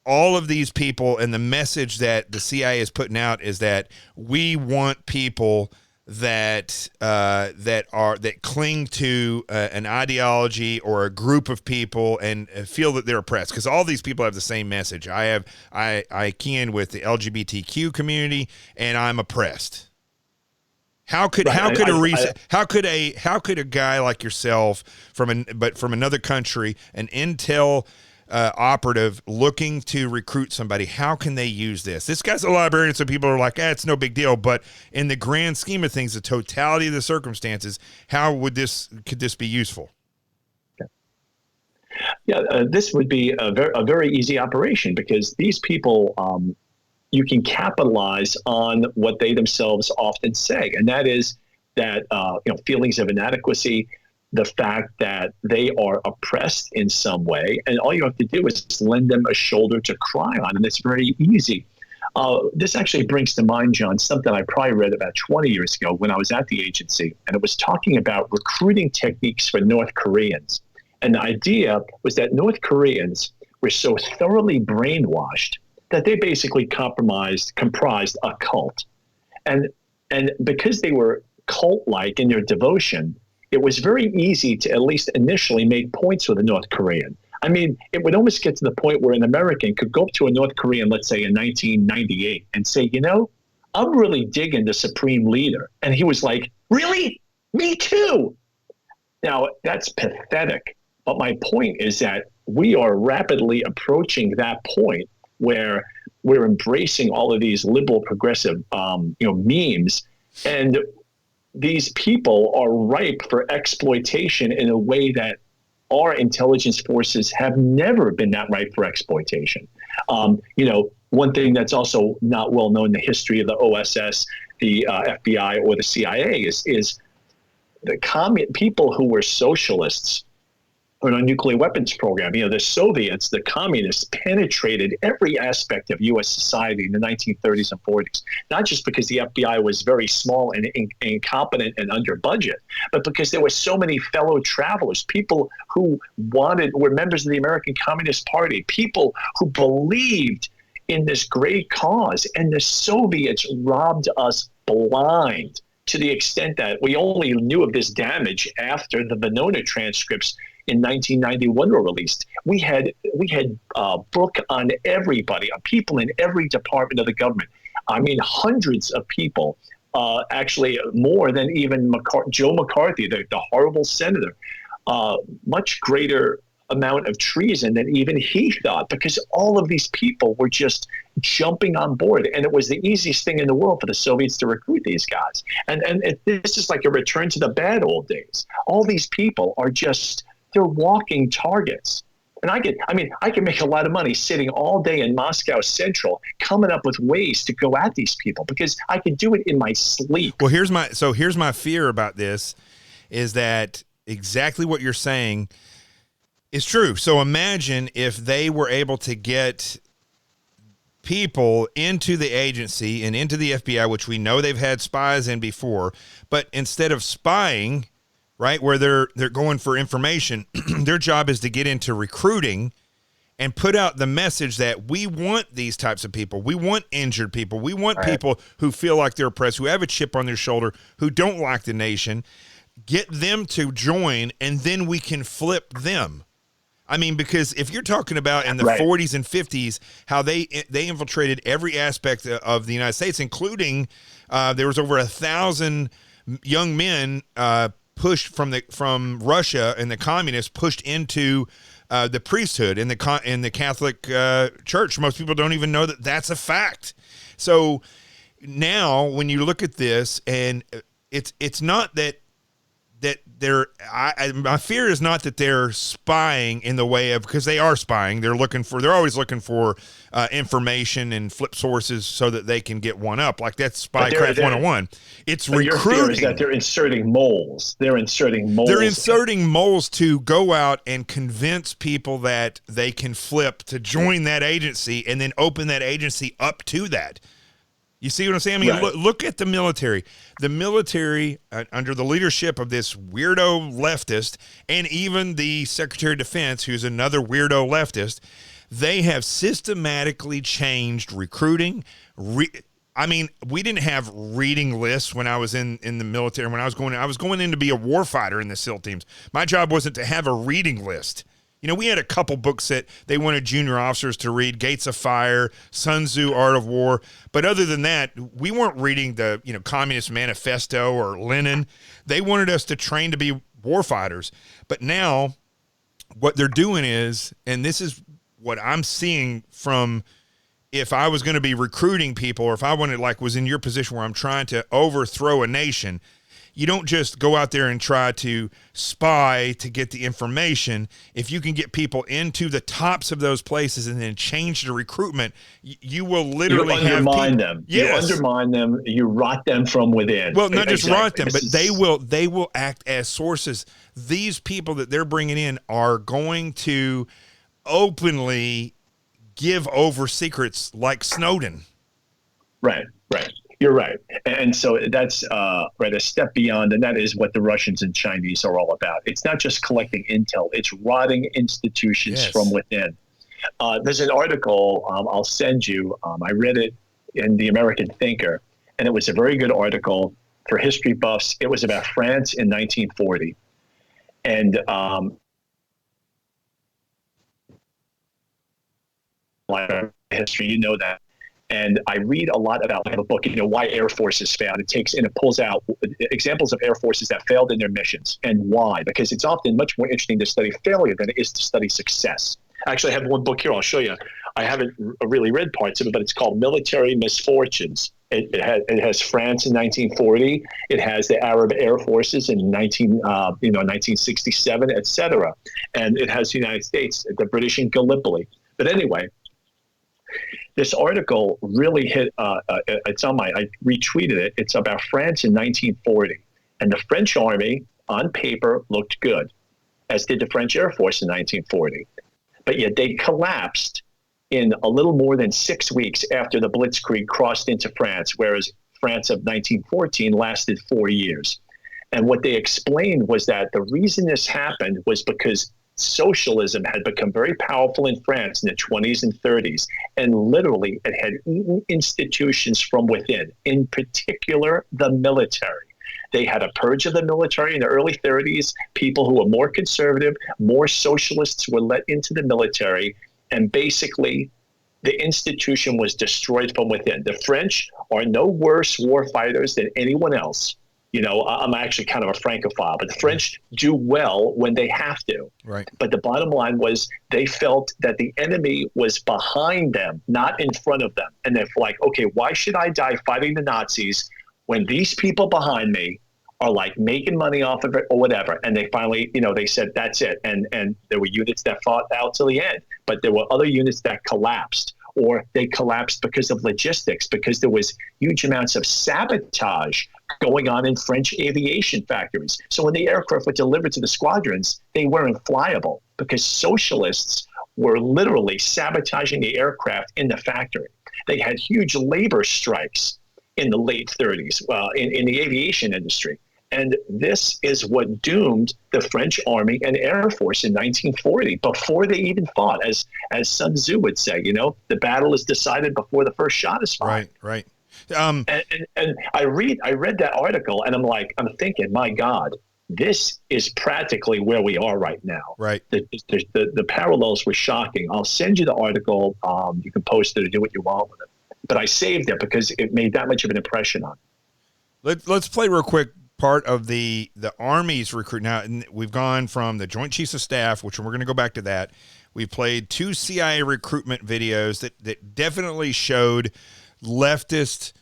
all of these people and the message that the CIA is putting out is that we want people that cling to an ideology or a group of people and feel that they're oppressed, because all these people have the same message. I key in with the LGBTQ community and I'm oppressed. How could a guy like yourself from another country, an intel operative looking to recruit somebody, how can they use this? This guy's a librarian, so people are like, it's no big deal. But in the grand scheme of things, the totality of the circumstances, could this be useful? Yeah, this would be a very easy operation, because these people, you can capitalize on what they themselves often say, and that is that feelings of inadequacy, the fact that they are oppressed in some way, and all you have to do is lend them a shoulder to cry on, and it's very easy. This actually brings to mind, John, something I probably read about 20 years ago when I was at the agency, and it was talking about recruiting techniques for North Koreans. And the idea was that North Koreans were so thoroughly brainwashed that they basically comprised a cult. And because they were cult-like in their devotion, it was very easy to at least initially make points with a North Korean. I mean, it would almost get to the point where an American could go up to a North Korean, let's say in 1998, and say, I'm really digging the supreme leader. And he was like, really? Me too. Now, that's pathetic. But my point is that we are rapidly approaching that point where we're embracing all of these liberal progressive memes, and these people are ripe for exploitation in a way that our intelligence forces have never been that ripe for exploitation. One thing that's also not well known in the history of the OSS, the FBI, or the CIA is the people who were socialists on a nuclear weapons program. The Soviets, the communists, penetrated every aspect of U.S. society in the 1930s and 40s, not just because the FBI was very small and incompetent and under budget, but because there were so many fellow travelers, people who were members of the American Communist Party, people who believed in this great cause. And the Soviets robbed us blind to the extent that we only knew of this damage after the Venona transcripts in 1991 were released. We had book on everybody, on people in every department of the government. I mean, hundreds of people, actually more than even Joe McCarthy, the horrible senator, much greater amount of treason than even he thought, because all of these people were just jumping on board. And it was the easiest thing in the world for the Soviets to recruit these guys. This is like a return to the bad old days. All these people are they're walking targets. And I can make a lot of money sitting all day in Moscow Central, coming up with ways to go at these people, because I can do it in my sleep. Well, here's my fear about this, is that exactly what you're saying is true. So imagine if they were able to get people into the agency and into the FBI, which we know they've had spies in before, but instead of spying, right, where they're going for information, their job is to get into recruiting and put out the message that we want these types of people. We want injured people. We want people who feel like they're oppressed, who have a chip on their shoulder, who don't like the nation. Get them to join, and then we can flip them. I mean, because if you're talking about in the 40s and 50s, how they infiltrated every aspect of the United States, including there was over 1,000 young men pushed from Russia, and the communists pushed into the priesthood in the Catholic Church. Most people don't even know that that's a fact. So now, when you look at this, and it's not that my fear is not that they're spying in the way of, because they are spying. They're always looking for information and flip sources so that they can get one up. Like that's Spycraft 101. It's recruiting. Your fear is that they're inserting moles. They're inserting moles to go out and convince people that they can flip to join that agency and then open that agency up to that. You see what I'm saying? I mean, Right. look at the military. The military, under the leadership of this weirdo leftist, and even the Secretary of Defense, who's another weirdo leftist, they have systematically changed recruiting. I mean, we didn't have reading lists when I was in the military. When I was going in to be a warfighter in the SEAL teams. My job wasn't to have a reading list. You know, we had a couple books that they wanted junior officers to read, Gates of Fire, Sun Tzu, Art of War. But other than that, we weren't reading the, Communist Manifesto or Lenin. They wanted us to train to be warfighters. But now what they're doing is, and this is what I'm seeing from, if I was going to be recruiting people, or if I wanted, was in your position where I'm trying to overthrow a nation, you don't just go out there and try to spy to get the information. If you can get people into the tops of those places and then change the recruitment, you will literally undermine them. Yes. You undermine them. You rot them from within. Well, not just rot them, but This they will act as sources. These people that they're bringing in are going to openly give over secrets like Snowden. Right. You're right. And so that's a step beyond, and that is what the Russians and Chinese are all about. It's not just collecting intel, it's rotting institutions from within. There's an article I'll send you. I read it in the American Thinker, and it was a very good article for history buffs. It was about France in 1940. And history, you know that. And I read a lot about, I have a book, why Air Forces failed. It pulls out examples of Air Forces that failed in their missions and why, because it's often much more interesting to study failure than it is to study success. Actually, I have one book here. I'll show you. I haven't really read parts of it, but it's called Military Misfortunes. It has France in 1940. It has the Arab Air Forces in 1967, et cetera. And it has the United States, the British in Gallipoli. But anyway, this article really hit, I retweeted it. It's about France in 1940. And the French army, on paper, looked good, as did the French Air Force in 1940. But yet they collapsed in a little more than 6 weeks after the Blitzkrieg crossed into France, whereas France of 1914 lasted 4 years. And what they explained was that the reason this happened was because socialism had become very powerful in France in the 20s and 30s, and literally it had eaten institutions from within, in particular the military. They had a purge of the military in the early 30s. People who were more conservative, more socialists were let into the military, and basically the institution was destroyed from within. The French are no worse war fighters than anyone else. I'm actually kind of a Francophile, but the French do well when they have to. Right. But the bottom line was they felt that the enemy was behind them, not in front of them. And they're like, okay, why should I die fighting the Nazis when these people behind me are making money off of it or whatever? And they finally, they said, that's it. And there were units that fought out till the end, but there were other units that collapsed, or they collapsed because of logistics, because there was huge amounts of sabotage going on in French aviation factories. So when the aircraft were delivered to the squadrons, they weren't flyable because socialists were literally sabotaging the aircraft in the factory. They had huge labor strikes in the late 30s in the aviation industry. And this is what doomed the French Army and Air Force in 1940, before they even fought. As Sun Tzu would say, the battle is decided before the first shot is fired. Right. And I read that article, and I'm thinking, my God, this is practically where we are right now. Right. The parallels were shocking. I'll send you the article. You can post it or do what you want with it. But I saved it because it made that much of an impression on me. Let's play real quick part of the Army's recruit. Now, we've gone from the Joint Chiefs of Staff, which we're going to go back to that. We played 2 CIA recruitment videos that definitely showed leftist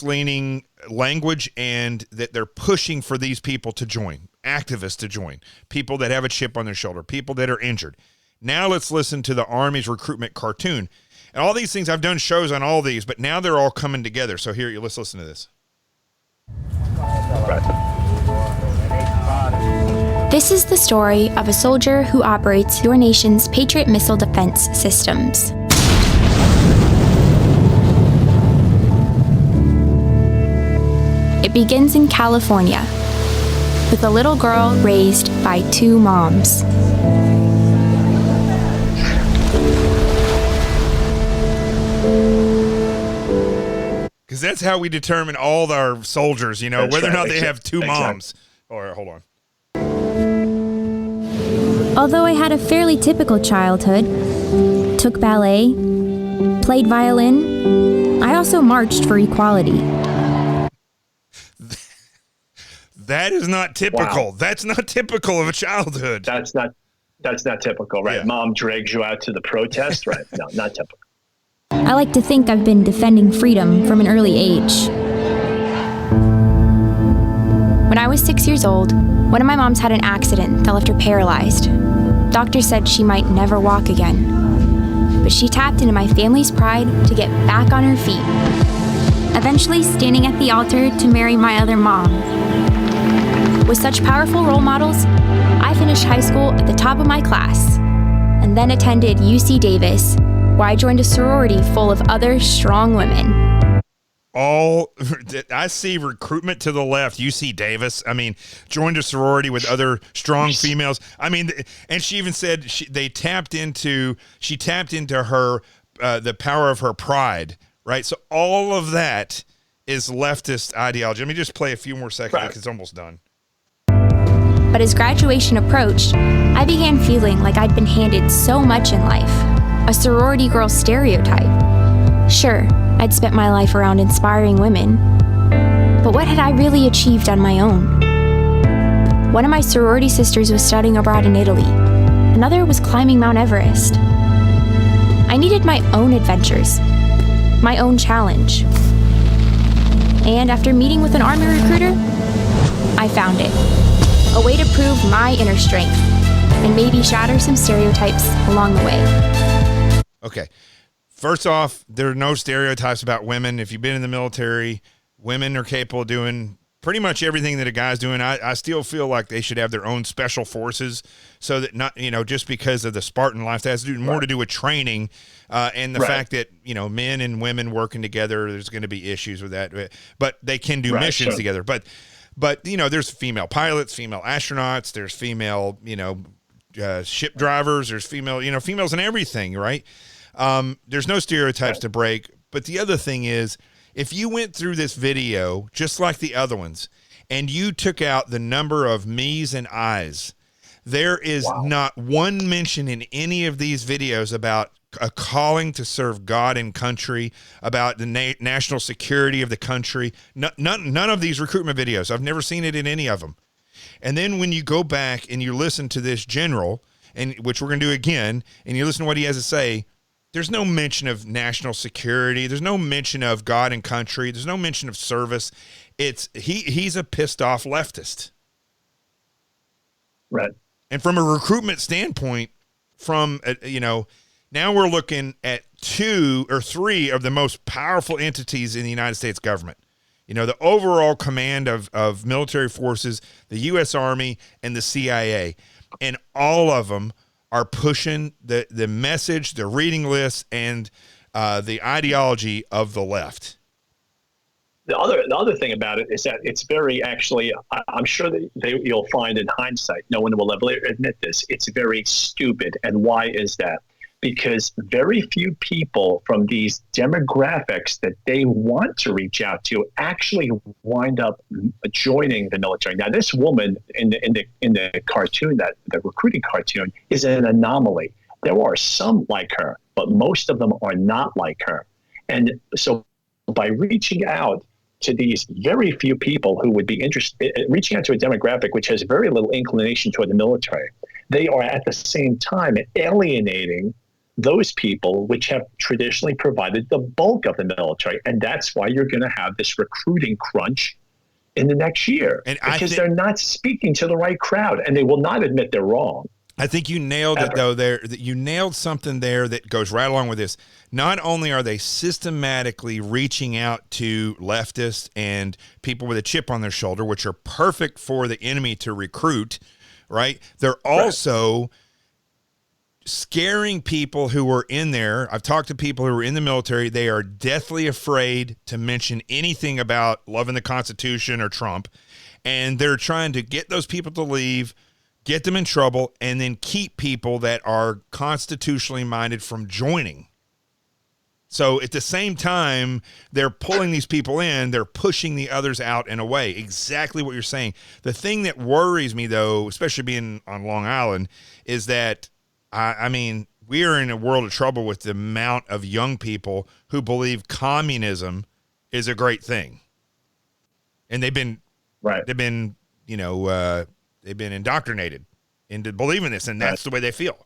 leaning language, and that they're pushing for these people to join, activists to join, people that have a chip on their shoulder, people that are injured. Now let's listen to the Army's recruitment cartoon. And all these things, I've done shows on all these, but now they're all coming together. So here, let's listen to this. This is the story of a soldier who operates your nation's Patriot missile defense systems. It begins in California, with a little girl raised by two moms. Because that's how we determine all our soldiers, you know, That's whether or right. not they have two Exactly. moms. All right, hold on. Although I had a fairly typical childhood, took ballet, played violin, I also marched for equality. That is not typical. Wow. That's not typical of a childhood. That's not typical, right? Yeah. Mom drags you out to the protest, right? No, not typical. I like to think I've been defending freedom from an early age. When I was 6 years old, one of my moms had an accident that left her paralyzed. Doctors said she might never walk again. But she tapped into my family's pride to get back on her feet, eventually standing at the altar to marry my other mom. With such powerful role models, I finished high school at the top of my class, and then attended UC Davis, where I joined a sorority full of other strong women. I see recruitment to the left. UC Davis. I mean, joined a sorority with other strong females. I mean, and she even said she tapped into her the power of her pride, right? So all of that is leftist ideology. Let me just play a few more seconds because it's almost done. But as graduation approached, I began feeling like I'd been handed so much in life. A sorority girl stereotype. Sure, I'd spent my life around inspiring women, but what had I really achieved on my own? One of my sorority sisters was studying abroad in Italy. Another was climbing Mount Everest. I needed my own adventures, my own challenge. And after meeting with an Army recruiter, I found it. A way to prove my inner strength and maybe shatter some stereotypes along the way. Okay. First off, there are no stereotypes about women. If you've been in the military, women are capable of doing pretty much everything that a guy's doing. I still feel like they should have their own special forces, so that not, just because of the Spartan life, that has to do more to do with training and the fact that, men and women working together, there's going to be issues with that, but they can do missions together. But there's female pilots, female astronauts, there's female, ship drivers, there's female, females in everything, right? There's no stereotypes to break. But the other thing is, if you went through this video, just like the other ones, and you took out the number of me's and I's, there is not one mention in any of these videos about a calling to serve God and country, about the national security of the country. None of these recruitment videos. I've never seen it in any of them. And then when you go back and you listen to this general, and which we're going to do again, and you listen to what he has to say, there's no mention of national security. There's no mention of God and country. There's no mention of service. He's a pissed off leftist. Right. And from a recruitment standpoint, now we're looking at 2 or 3 of the most powerful entities in the United States government. The overall command of military forces, the U.S. Army, and the CIA. And all of them are pushing the message, the reading list, and the ideology of the left. The other thing about it is that it's very, actually, I'm sure that you'll find in hindsight, no one will ever admit this, it's very stupid. And why is that? Because very few people from these demographics that they want to reach out to actually wind up joining the military. Now, this woman in the cartoon, the recruiting cartoon, is an anomaly. There are some like her, but most of them are not like her. And so by reaching out to these very few people who would be interested, reaching out to a demographic which has very little inclination toward the military, they are at the same time alienating those people which have traditionally provided the bulk of the military. And that's why you're going to have this recruiting crunch in the next year, because they're not speaking to the right crowd, and they will not admit they're wrong. I think you nailed it, though. You nailed something there that goes right along with this. Not only are they systematically reaching out to leftists and people with a chip on their shoulder, which are perfect for the enemy to recruit, right? They're also scaring people who were in there. I've talked to people who were in the military. They are deathly afraid to mention anything about loving the Constitution or Trump. And they're trying to get those people to leave, get them in trouble, and then keep people that are constitutionally minded from joining. So at the same time, they're pulling these people in, they're pushing the others out and away. Exactly what you're saying. The thing that worries me, though, especially being on Long Island, is that, I mean, we are in a world of trouble with the amount of young people who believe communism is a great thing. And they've been, they've been indoctrinated into believing this, and that's the way they feel.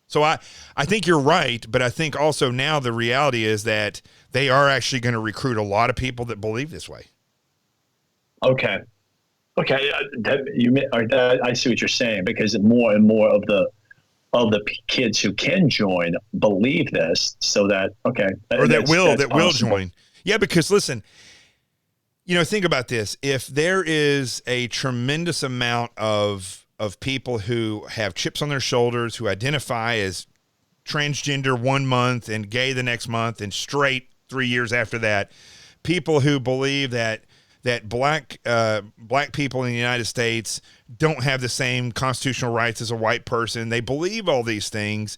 So I think you're right, but I think also now the reality is that they are actually going to recruit a lot of people that believe this way. Okay. I see what you're saying, because more and more of the kids who can join believe this, so that or that will join. Yeah, because listen, think about this: if there is a tremendous amount of people who have chips on their shoulders, who identify as transgender 1 month and gay the next month and straight 3 years after that, people who believe that black people in the United States don't have the same constitutional rights as a white person. They believe all these things.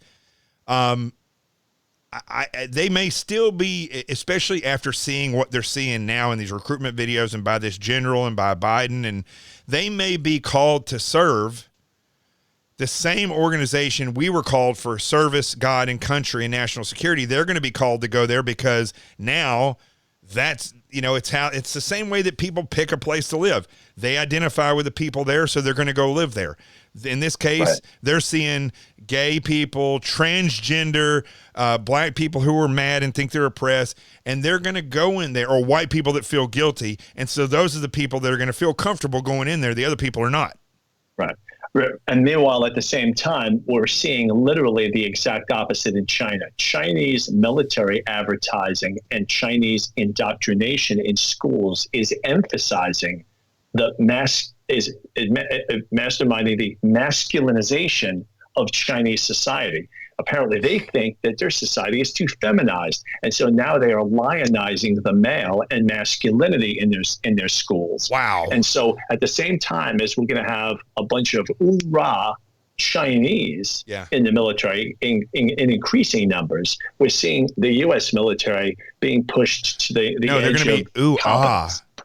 They may still be, especially after seeing what they're seeing now in these recruitment videos and by this general and by Biden, and they may be called to serve the same organization we were called for: service, God, and country, and national security. They're going to be called to go there because now that's, it's the same way that people pick a place to live. They identify with the people there, so they're going to go live there. In this case, they're seeing gay people, transgender, black people who are mad and think they're oppressed, and they're going to go in there, or white people that feel guilty. And so those are the people that are going to feel comfortable going in there. The other people are not. Right. And meanwhile, at the same time, we're seeing literally the exact opposite in China. Chinese military advertising and Chinese indoctrination in schools is emphasizing masterminding the masculinization of Chinese society. Apparently, they think that their society is too feminized, and so now they are lionizing the male and masculinity in their schools. Wow! And so, at the same time as we're going to have a bunch of hoorah Chinese in the military in increasing numbers, we're seeing the U.S. military being pushed to the edge of they're going to be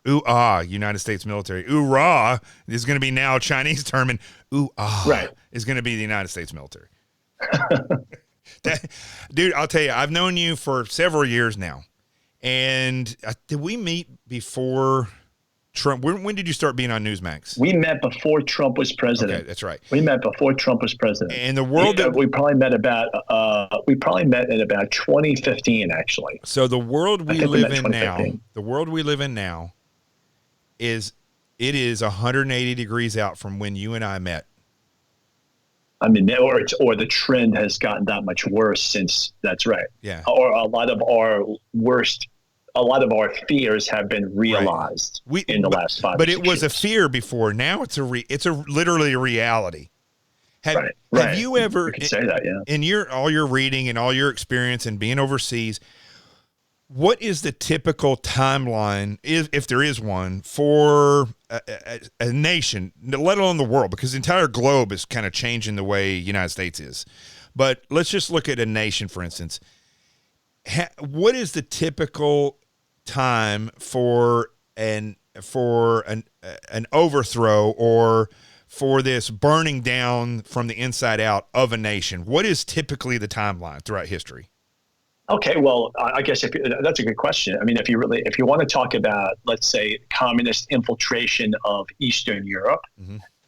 ooh-ah, United States military. Ooh-rah is going to be now a Chinese term, and ooh-ah is going to be the United States military. Dude, I'll tell you, I've known you for several years now, and did we meet before Trump? When did you start being on Newsmax? We met before Trump was president. Okay, that's right. We met before Trump was president. And the world we probably met in about 2015, actually. So the world we live in now, is 180 degrees out from when you and I met. I mean, or the trend has gotten that much worse since. That's right. Yeah. Or a lot of our fears have been realized in the last 5 But or 6 it was years. a fear before. Now it's literally a reality. Have you ever, you could say that, in all your reading and all your experience and being overseas, what is the typical timeline, if there is one, for a nation, let alone the world, because the entire globe is kind of changing the way the United States is. But let's just look at a nation, for instance. What is the typical time for an overthrow or for this burning down from the inside out of a nation? What is typically the timeline throughout history? Okay, well, I guess that's a good question. I mean, if you want to talk about, let's say, communist infiltration of Eastern Europe,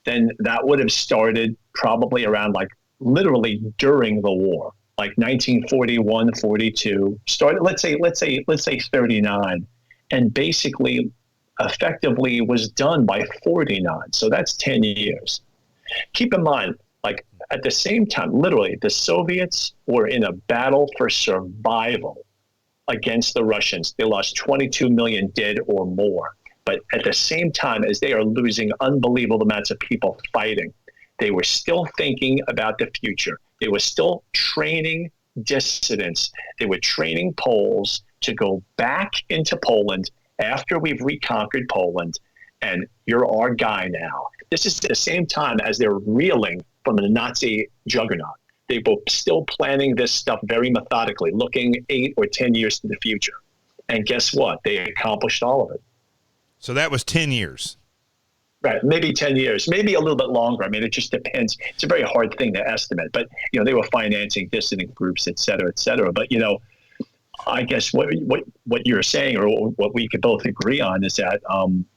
then that would have started probably around literally during the war, like 1941, 42. Started, let's say 39, and basically, effectively was done by 49. So that's 10 years. Keep in mind, at the same time, literally, the Soviets were in a battle for survival against the Russians. They lost 22 million dead or more. But at the same time as they are losing unbelievable amounts of people fighting, they were still thinking about the future. They were still training dissidents. They were training Poles to go back into Poland after we've reconquered Poland, and you're our guy now. This is at the same time as they're reeling from the Nazi juggernaut. They were still planning this stuff very methodically, looking 8 or 10 years to the future. And guess what? They accomplished all of it. So that was 10 years. Right, maybe 10 years, maybe a little bit longer. I mean, it just depends. It's a very hard thing to estimate. But, they were financing dissident groups, et cetera, et cetera. But, I guess what you're saying, or what we could both agree on, is that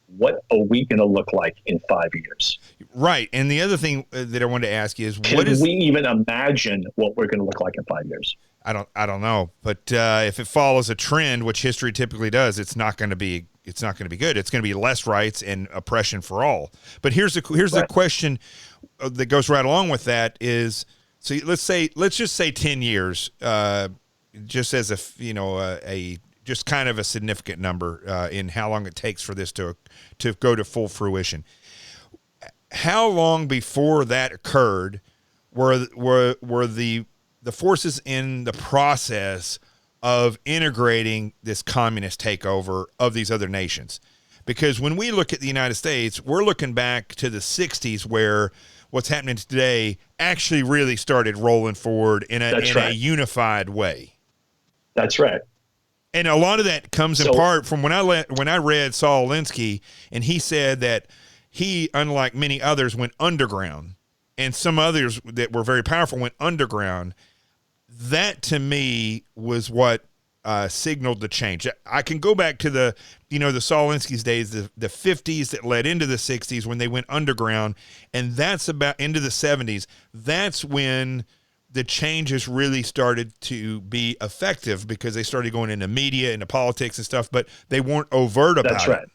what are we going to look like in 5 years? Right. And the other thing that I wanted to ask you is, can we even imagine what we're going to look like in 5 years? I don't know. But if it follows a trend, which history typically does, it's not going to be good. It's going to be less rights and oppression for all. But here's the question that goes right along with that is, so let's just say 10 years, just as a just kind of a significant number in how long it takes for this to go to full fruition. How long before that occurred were the forces in the process of integrating this communist takeover of these other nations? Because when we look at the United States, we're looking back to the 60s, where what's happening today actually really started rolling forward in a unified way. That's right. And a lot of that comes in part from when I read Saul Alinsky, and he said that he, unlike many others, went underground, and some others that were very powerful went underground. That to me was what signaled the change. I can go back to the Saul Alinsky's days, the 50s that led into the 60s when they went underground, and that's about into the 70s. That's when the changes really started to be effective, because they started going into media, into politics and stuff, but they weren't overt about That's right. it.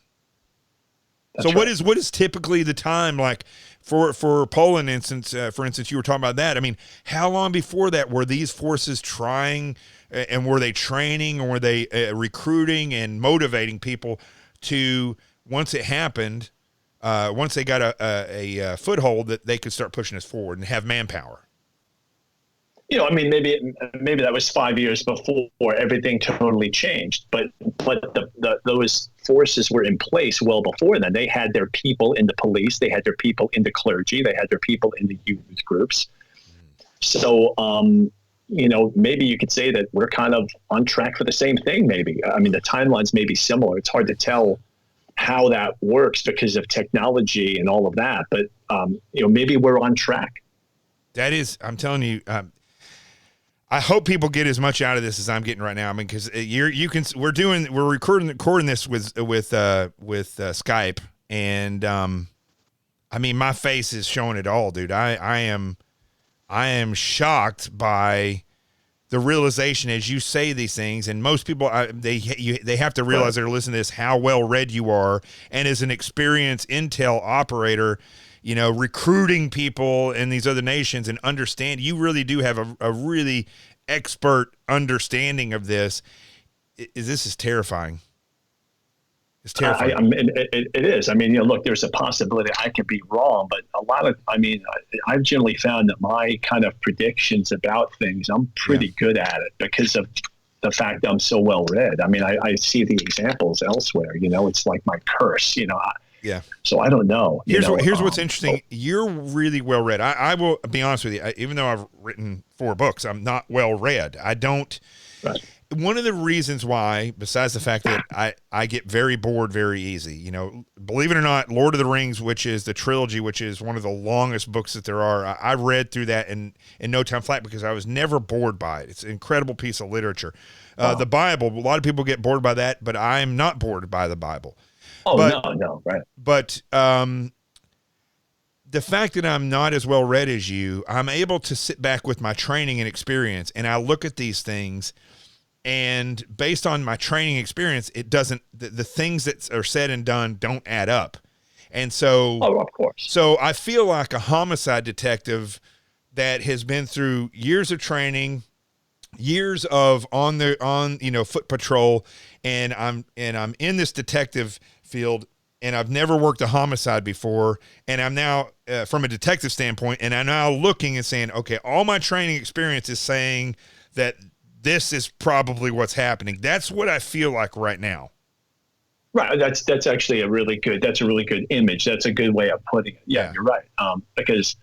So what is typically the time like for Poland instance? For instance, you were talking about that. I mean, how long before that were these forces trying, and were they training, or were they recruiting and motivating people to, once it happened, once they got a foothold, that they could start pushing us forward and have manpower? I mean, maybe that was 5 years before everything totally changed, but those forces were in place well before then. They had their people in the police, they had their people in the clergy, they had their people in the youth groups. So, maybe you could say that we're kind of on track for the same thing. Maybe, I mean, the timelines may be similar. It's hard to tell how that works because of technology and all of that, but maybe we're on track. That is, I'm telling you. I hope people get as much out of this as I'm getting right now. I mean, because we're recording this with Skype, and I mean, my face is showing it all, dude. I am shocked by the realization as you say these things, and most people they have to realize they're listening to this, how well read you are, and as an experienced intel operator, recruiting people in these other nations, and understand you really do have a really expert understanding of this. This is terrifying. It's terrifying. It is. I mean, look, there's a possibility I could be wrong, but I've generally found that my kind of predictions about things, I'm pretty good at it because of the fact that I'm so well read. I mean, I see the examples elsewhere, it's like my curse, Yeah. So I don't know. Here's what's interesting. You're really well read. I will be honest with you. Even though I've written 4 books, I'm not well read. I don't. Right. One of the reasons why, besides the fact that I get very bored very easy, believe it or not, Lord of the Rings, which is the trilogy, which is one of the longest books that there are, I read through that in no time flat because I was never bored by it. It's an incredible piece of literature. The Bible, a lot of people get bored by that, but I'm not bored by the Bible. Oh, no, right. But the fact that I'm not as well read as you, I'm able to sit back with my training and experience, and I look at these things, and based on my training experience, it doesn't, the things that are said and done don't add up. And so, of course. So I feel like a homicide detective that has been through years of training, years of on foot patrol, and I'm in this detective field, and I've never worked a homicide before, and I'm now from a detective standpoint, and I'm now looking and saying, okay, all my training experience is saying that this is probably what's happening. That's what I feel like right now. Right. That's actually a really good image. That's a good way of putting it. Yeah. You're right. Because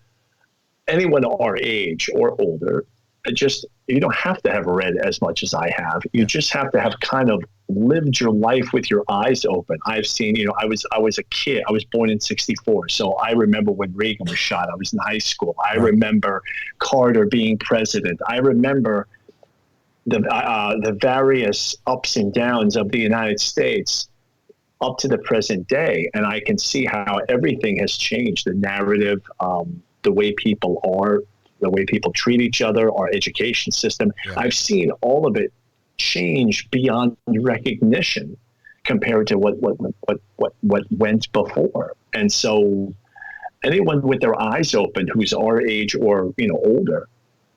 anyone our age or older, you don't have to have read as much as I have. You just have to have kind of lived your life with your eyes open. I've seen, I was a kid. I was born in '64. So I remember when Reagan was shot. I was in high school. I remember Carter being president. I remember the various ups and downs of the United States up to the present day. And I can see how everything has changed. The narrative, the way people are, the way people treat each other, our education system. Yeah. I've seen all of it change beyond recognition compared to what went before. And so anyone with their eyes open who's our age or older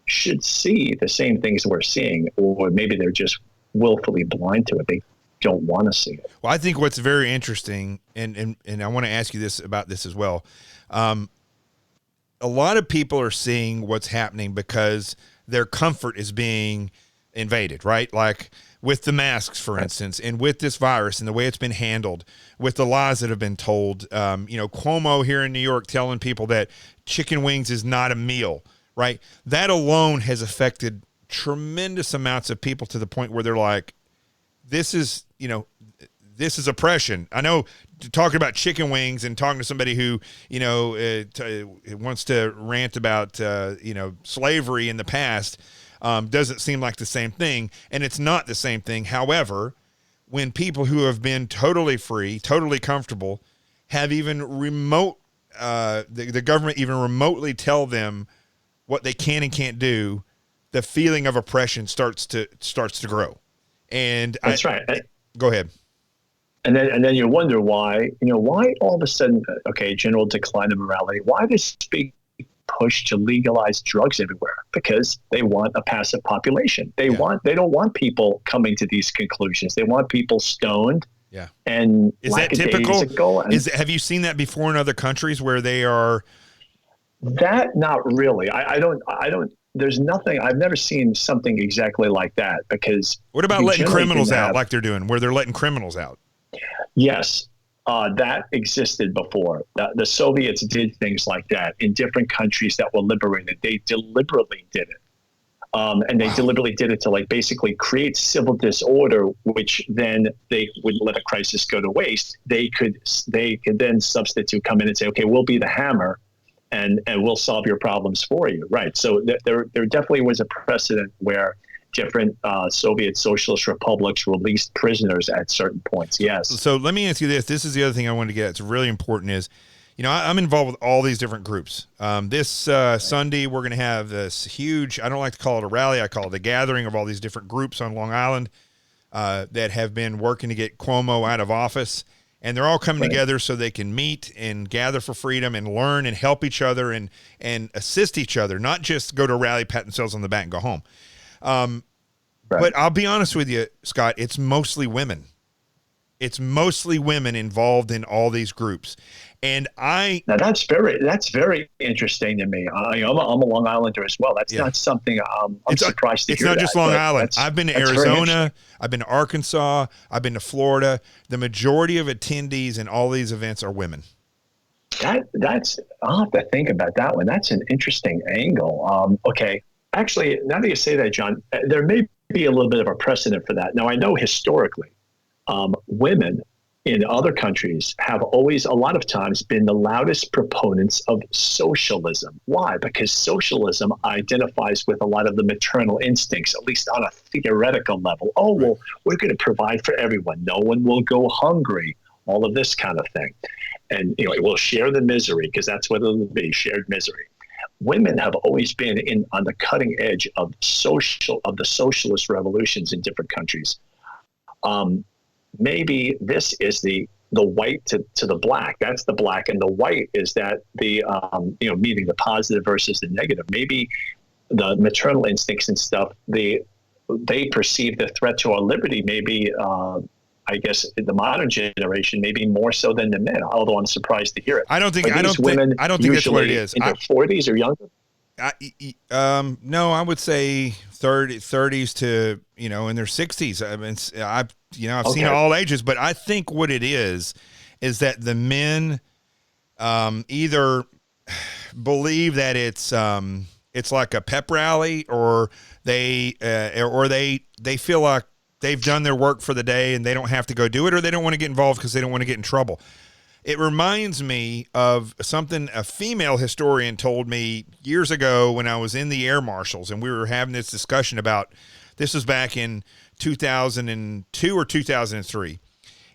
should see the same things we're seeing, or maybe they're just willfully blind to it. They don't want to see it. Well, I think what's very interesting, and I want to ask you about this as well. A lot of people are seeing what's happening because their comfort is being invaded, right? Like with the masks, for instance, and with this virus and the way it's been handled, with the lies that have been told. Cuomo here in New York telling people that chicken wings is not a meal, right? That alone has affected tremendous amounts of people to the point where they're like, this is oppression. I know talking about chicken wings and talking to somebody who, wants to rant about, slavery in the past, doesn't seem like the same thing. And it's not the same thing. However, when people who have been totally free, totally comfortable, have even the government even remotely tell them what they can and can't do, the feeling of oppression starts to grow. And that's right. Go ahead. And then you wonder why all of a sudden, general decline of morality, why this big push to legalize drugs everywhere? Because they want a passive population. They don't want people coming to these conclusions. They want people stoned. Yeah. And is that typical? Have you seen that before in other countries where they are? That not really. I don't. There's nothing. I've never seen something exactly like that. Because what about letting criminals out like they're doing, where they're letting criminals out? Yes, that existed before. The Soviets did things like that in different countries that were liberated. They deliberately did it. And they deliberately did it to basically create civil disorder, which then they would let a crisis go to waste. They could then substitute, come in and say, okay, we'll be the hammer and we'll solve your problems for you. Right. So there definitely was a precedent where different Soviet socialist republics released prisoners at certain points. Yes. So let me ask you this. This is the other thing I wanted to get. It's really important is, I'm involved with all these different groups. This Sunday, we're going to have this huge, I don't like to call it a rally. I call it a gathering of all these different groups on Long Island that have been working to get Cuomo out of office. And they're all coming together so they can meet and gather for freedom and learn and help each other and assist each other, not just go to a rally, pat themselves on the back and go home. But I'll be honest with you, Scott, it's mostly women. It's mostly women involved in all these groups. And now that's very interesting to me. I'm a Long Islander as well. That's not something I'm surprised to hear. It's not just Long Island. I've been to Arizona. I've been to Arkansas. I've been to Florida. The majority of attendees in all these events are women. That's I'll have to think about that one. That's an interesting angle. Okay. Actually, now that you say that, John, there may be a little bit of a precedent for that. Now, I know historically, women in other countries have always, a lot of times, been the loudest proponents of socialism. Why? Because socialism identifies with a lot of the maternal instincts, at least on a theoretical level. Oh, well, we're going to provide for everyone. No one will go hungry, all of this kind of thing. And we'll share the misery, because that's what it'll be, shared misery. Women have always been on the cutting edge of the socialist revolutions in different countries. Maybe this is the white to the black. That's the black, and the white is that the meaning the positive versus the negative. Maybe the maternal instincts and stuff. They perceive the threat to our liberty maybe I guess the modern generation, maybe more so than the men. Although I'm surprised to hear it. I don't think I don't think that's what it is. In their 40s or younger. No, I would say 30s to, you know, in their 60s. I mean, I've seen all ages, but I think what it is that the men either believe that it's like a pep rally, or they feel like they've done their work for the day and they don't have to go do it, or they don't want to get involved because they don't want to get in trouble. It reminds me of something a female historian told me years ago when I was in the Air Marshals, and we were having this discussion about, this was back in 2002 or 2003.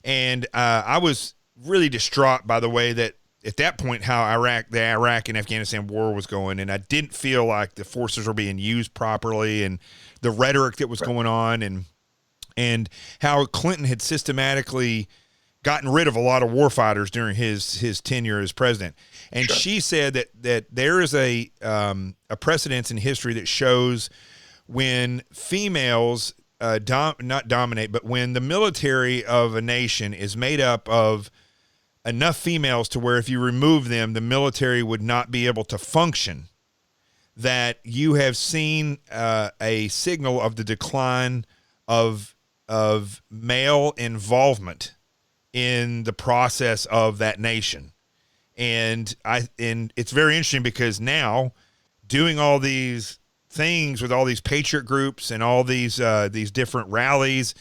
And I was really distraught by the way that at that point how the Iraq and Afghanistan war was going, and I didn't feel like the forces were being used properly, and the rhetoric that was going on, and how Clinton had systematically gotten rid of a lot of warfighters during his tenure as president. And she said that there is a precedence in history that shows when females not dominate, but when the military of a nation is made up of enough females to where if you remove them, the military would not be able to function, that you have seen a signal of the decline of male involvement in the process of that nation. And it's very interesting because now, doing all these things with all these patriot groups and all these different rallies,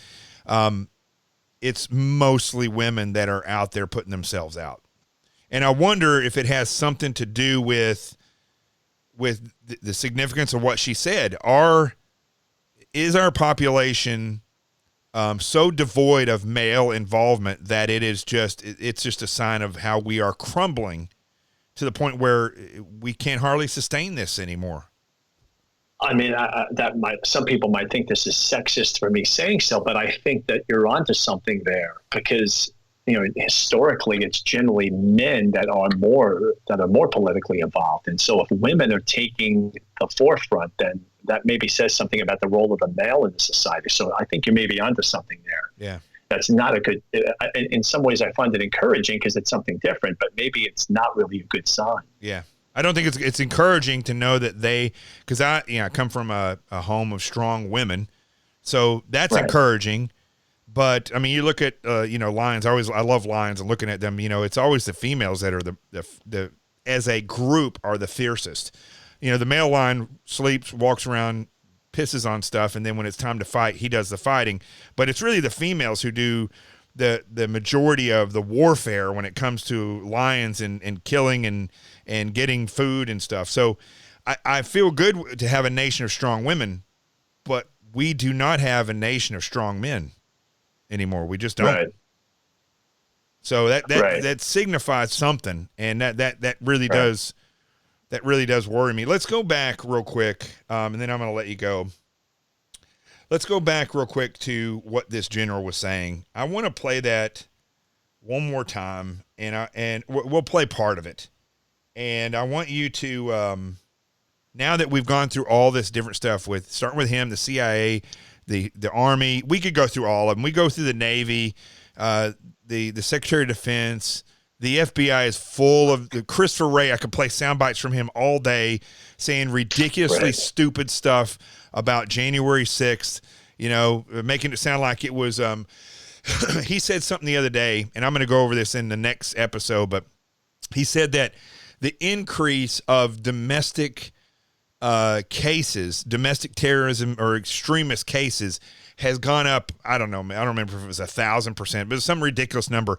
it's mostly women that are out there putting themselves out. And I wonder if it has something to do with the significance of what she said. Is our population so devoid of male involvement that it's just a sign of how we are crumbling to the point where we can't hardly sustain this anymore? I mean, some people might think this is sexist for me saying so, but I think that you're onto something there, because, you know, historically it's generally men that are more politically involved. And so if women are taking the forefront, then that maybe says something about the role of the male in the society. So I think you may be onto something there. Yeah. That's not a good, in some ways I find it encouraging because it's something different, but maybe it's not really a good sign. Yeah. I don't think it's encouraging to know that because I come from a home of strong women, so that's encouraging. But I mean, you look at lions. I love lions, and looking at them, it's always the females that are the as a group are the fiercest. The male lion sleeps, walks around, pisses on stuff, and then when it's time to fight, he does the fighting. But it's really the females who do the majority of the warfare when it comes to lions and killing and getting food and stuff. So I feel good to have a nation of strong women, but we do not have a nation of strong men anymore. We just don't. Right. So that signifies something, and that really does worry me. Let's go back real quick, and then I'm going to let you go. Let's go back real quick to what this general was saying. I want to play that one more time, and we'll play part of it. And I want you to, now that we've gone through all this different stuff starting with him, the CIA, the Army, we could go through all of them. We go through the Navy, the Secretary of Defense. The FBI is full of Christopher Wray. I could play sound bites from him all day saying ridiculously stupid stuff about January 6th, making it sound like it was he said something the other day, and I'm going to go over this in the next episode, but he said that the increase of domestic cases, domestic terrorism or extremist cases has gone up. I don't know. I don't remember if it was 1,000%, but it's some ridiculous number.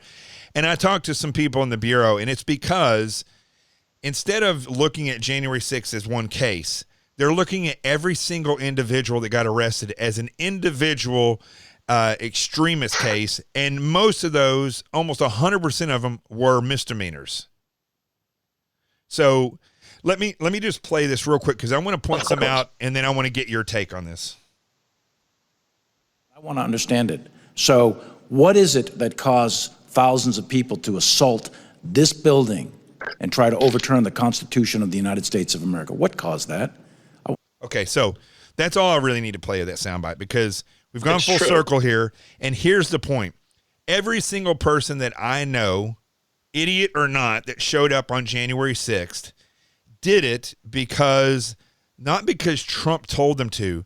And I talked to some people in the Bureau, and it's because instead of looking at January 6th as one case, they're looking at every single individual that got arrested as an individual extremist case. And most of those, almost 100% of them, were misdemeanors. So let me just play this real quick because I want to point some out, and then I want to get your take on this. I want to understand it. So what is it that caused thousands of people to assault this building and try to overturn the Constitution of the United States of America? What caused that? Okay, so that's all I really need to play of that soundbite because we've gone full circle here, and here's the point. Every single person that I know, idiot or not, that showed up on January 6th did it because, not because Trump told them to,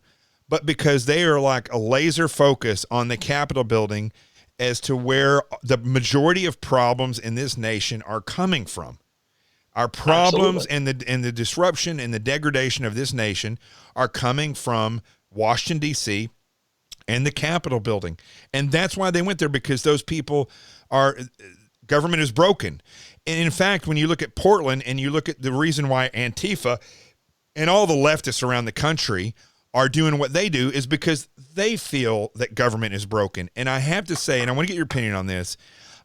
but because they are like a laser focus on the Capitol building as to where the majority of problems in this nation are coming from. Our problems and the disruption and the degradation of this nation are coming from Washington, D.C., and the Capitol building. And that's why they went there, because those people government is broken. And in fact, when you look at Portland and you look at the reason why Antifa and all the leftists around the country are doing what they do is because they feel that government is broken. And I have to say, and I want to get your opinion on this,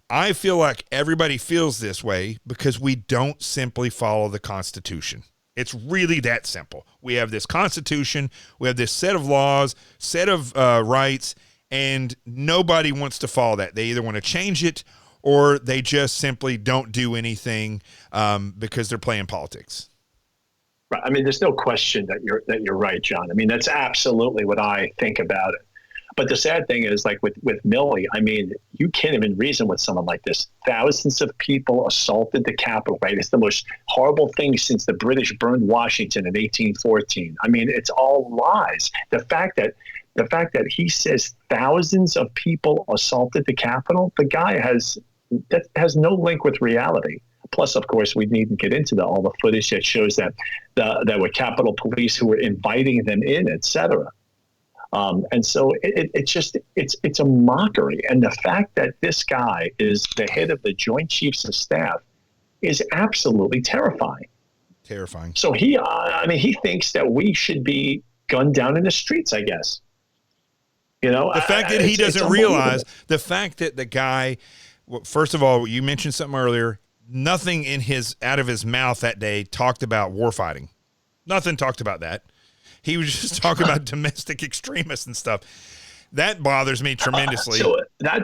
I feel like everybody feels this way because we don't simply follow the Constitution. It's really that simple. We have this Constitution, we have this set of laws, set of rights, and nobody wants to follow that. They either want to change it or they just simply don't do anything because they're playing politics. Right. I mean, there's no question that you're right, John. I mean, that's absolutely what I think about it. But the sad thing is, like with Milley, I mean, you can't even reason with someone like this. Thousands of people assaulted the Capitol, right? It's the most horrible thing since the British burned Washington in 1814. I mean, it's all lies. The fact that he says thousands of people assaulted the Capitol, the guy has no link with reality. Plus, of course, we needn't get into all the footage that shows that there were Capitol Police who were inviting them in, et cetera. And so it's a mockery. And the fact that this guy is the head of the Joint Chiefs of Staff is absolutely terrifying. Terrifying. So he thinks that we should be gunned down in the streets, I guess. You know, the fact that he doesn't realize the fact that the guy, well, first of all, you mentioned something earlier. Nothing out of his mouth that day talked about war fighting. Nothing talked about that. He was just talking about domestic extremists and stuff. That bothers me tremendously.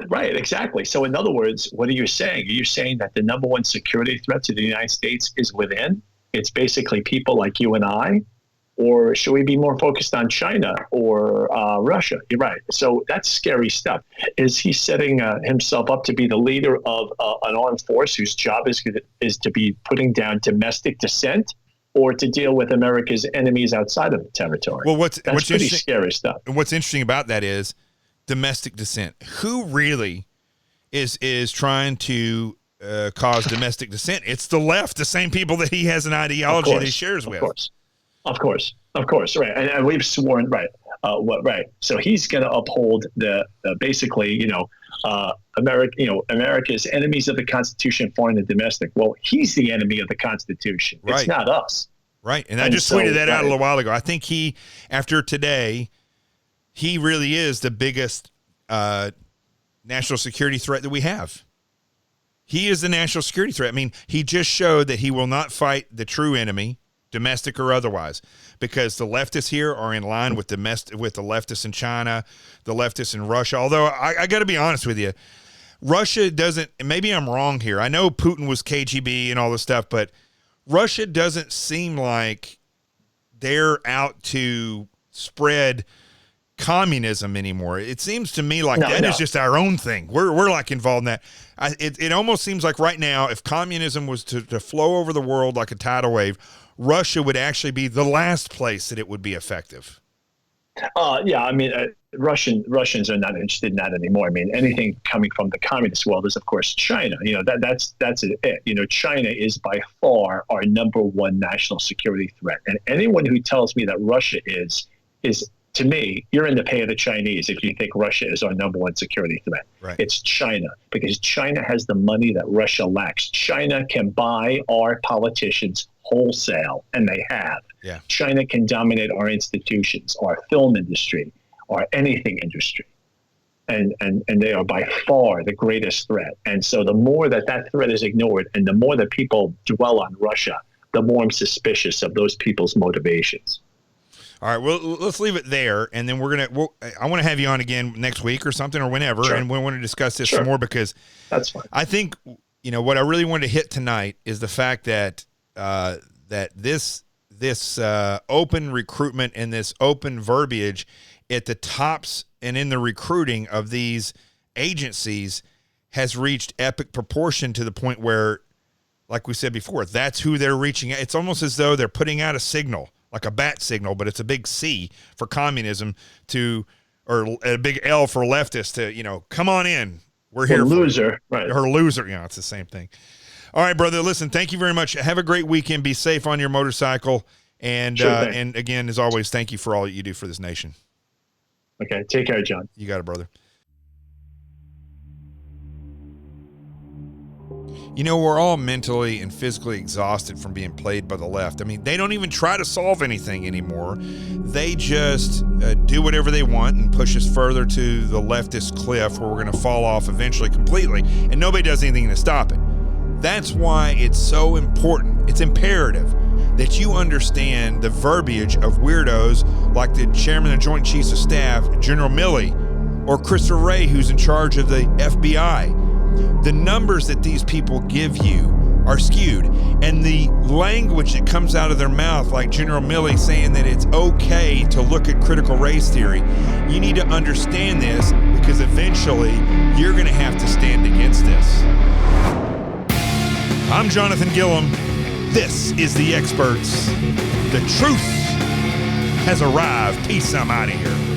Right, exactly. So in other words, what are you saying? Are you saying that the number one security threat to the United States is within? It's basically people like you and I? Or should we be more focused on China or Russia? You're right. So that's scary stuff. Is he setting himself up to be the leader of an armed force whose job is to be putting down domestic dissent, or to deal with America's enemies outside of the territory? Well, what's pretty scary stuff. And what's interesting about that is domestic dissent. Who really is trying to cause domestic dissent? It's the left, the same people that he has an ideology that he shares with. Of course, right, and we've sworn, right, right. So he's going to uphold the basically, America's enemies of the Constitution, foreign and domestic. Well, he's the enemy of the Constitution. Right. It's not us. Right, and I just tweeted that out a little while ago. I think after today, he really is the biggest national security threat that we have. He is the national security threat. I mean, he just showed that he will not fight the true enemy, domestic or otherwise, because the leftists here are in line with the leftists in China, the leftists in Russia. Although I got to be honest with you, Russia doesn't, maybe I'm wrong here. I know Putin was KGB and all this stuff, but Russia doesn't seem like they're out to spread communism anymore. It seems to me like that is just our own thing. We're like involved in that. It almost seems like right now, if communism was to flow over the world like a tidal wave, Russia would actually be the last place that it would be effective. I mean, Russians are not interested in that anymore. I mean, anything coming from the communist world is, of course, China. You know, that's it. You know, China is by far our number one national security threat. And anyone who tells me that Russia is to me, you're in the pay of the Chinese if you think Russia is our number one security threat. Right. It's China, because China has the money that Russia lacks. China can buy our politicians wholesale, and they have. Yeah. China can dominate our institutions, our film industry, our anything industry. And they are by far the greatest threat. And so the more that threat is ignored and the more that people dwell on Russia, the more I'm suspicious of those people's motivations. All right, well, let's leave it there, and then I want to have you on again next week or something, or whenever, and we want to discuss this some more, because that's fine. I think, what I really wanted to hit tonight is the fact that that this open recruitment and this open verbiage at the tops and in the recruiting of these agencies has reached epic proportion to the point where, like we said before, that's who they're reaching at. It's almost as though they're putting out a signal, like a bat signal, but it's a big C for communism or a big L for leftists to, come on in. We're here. Loser, right. Or loser. It's the same thing. All right, brother. Listen, thank you very much. Have a great weekend. Be safe on your motorcycle. And and again, as always, thank you for all that you do for this nation. Okay. Take care, John. You got it, brother. We're all mentally and physically exhausted from being played by the left. I mean, they don't even try to solve anything anymore. They just do whatever they want and push us further to the leftist cliff where we're going to fall off eventually completely, and nobody does anything to stop it. That's why it's so important. It's imperative that you understand the verbiage of weirdos like the chairman of the Joint Chiefs of Staff, General Milley, or Christopher Wray, who's in charge of the FBI. The numbers that these people give you are skewed, and the language that comes out of their mouth, like General Milley saying that it's okay to look at critical race theory, you need to understand this because eventually you're going to have to stand against this. I'm Jonathan Gilliam. This is The Experts. The truth has arrived. Peace. I'm out of here.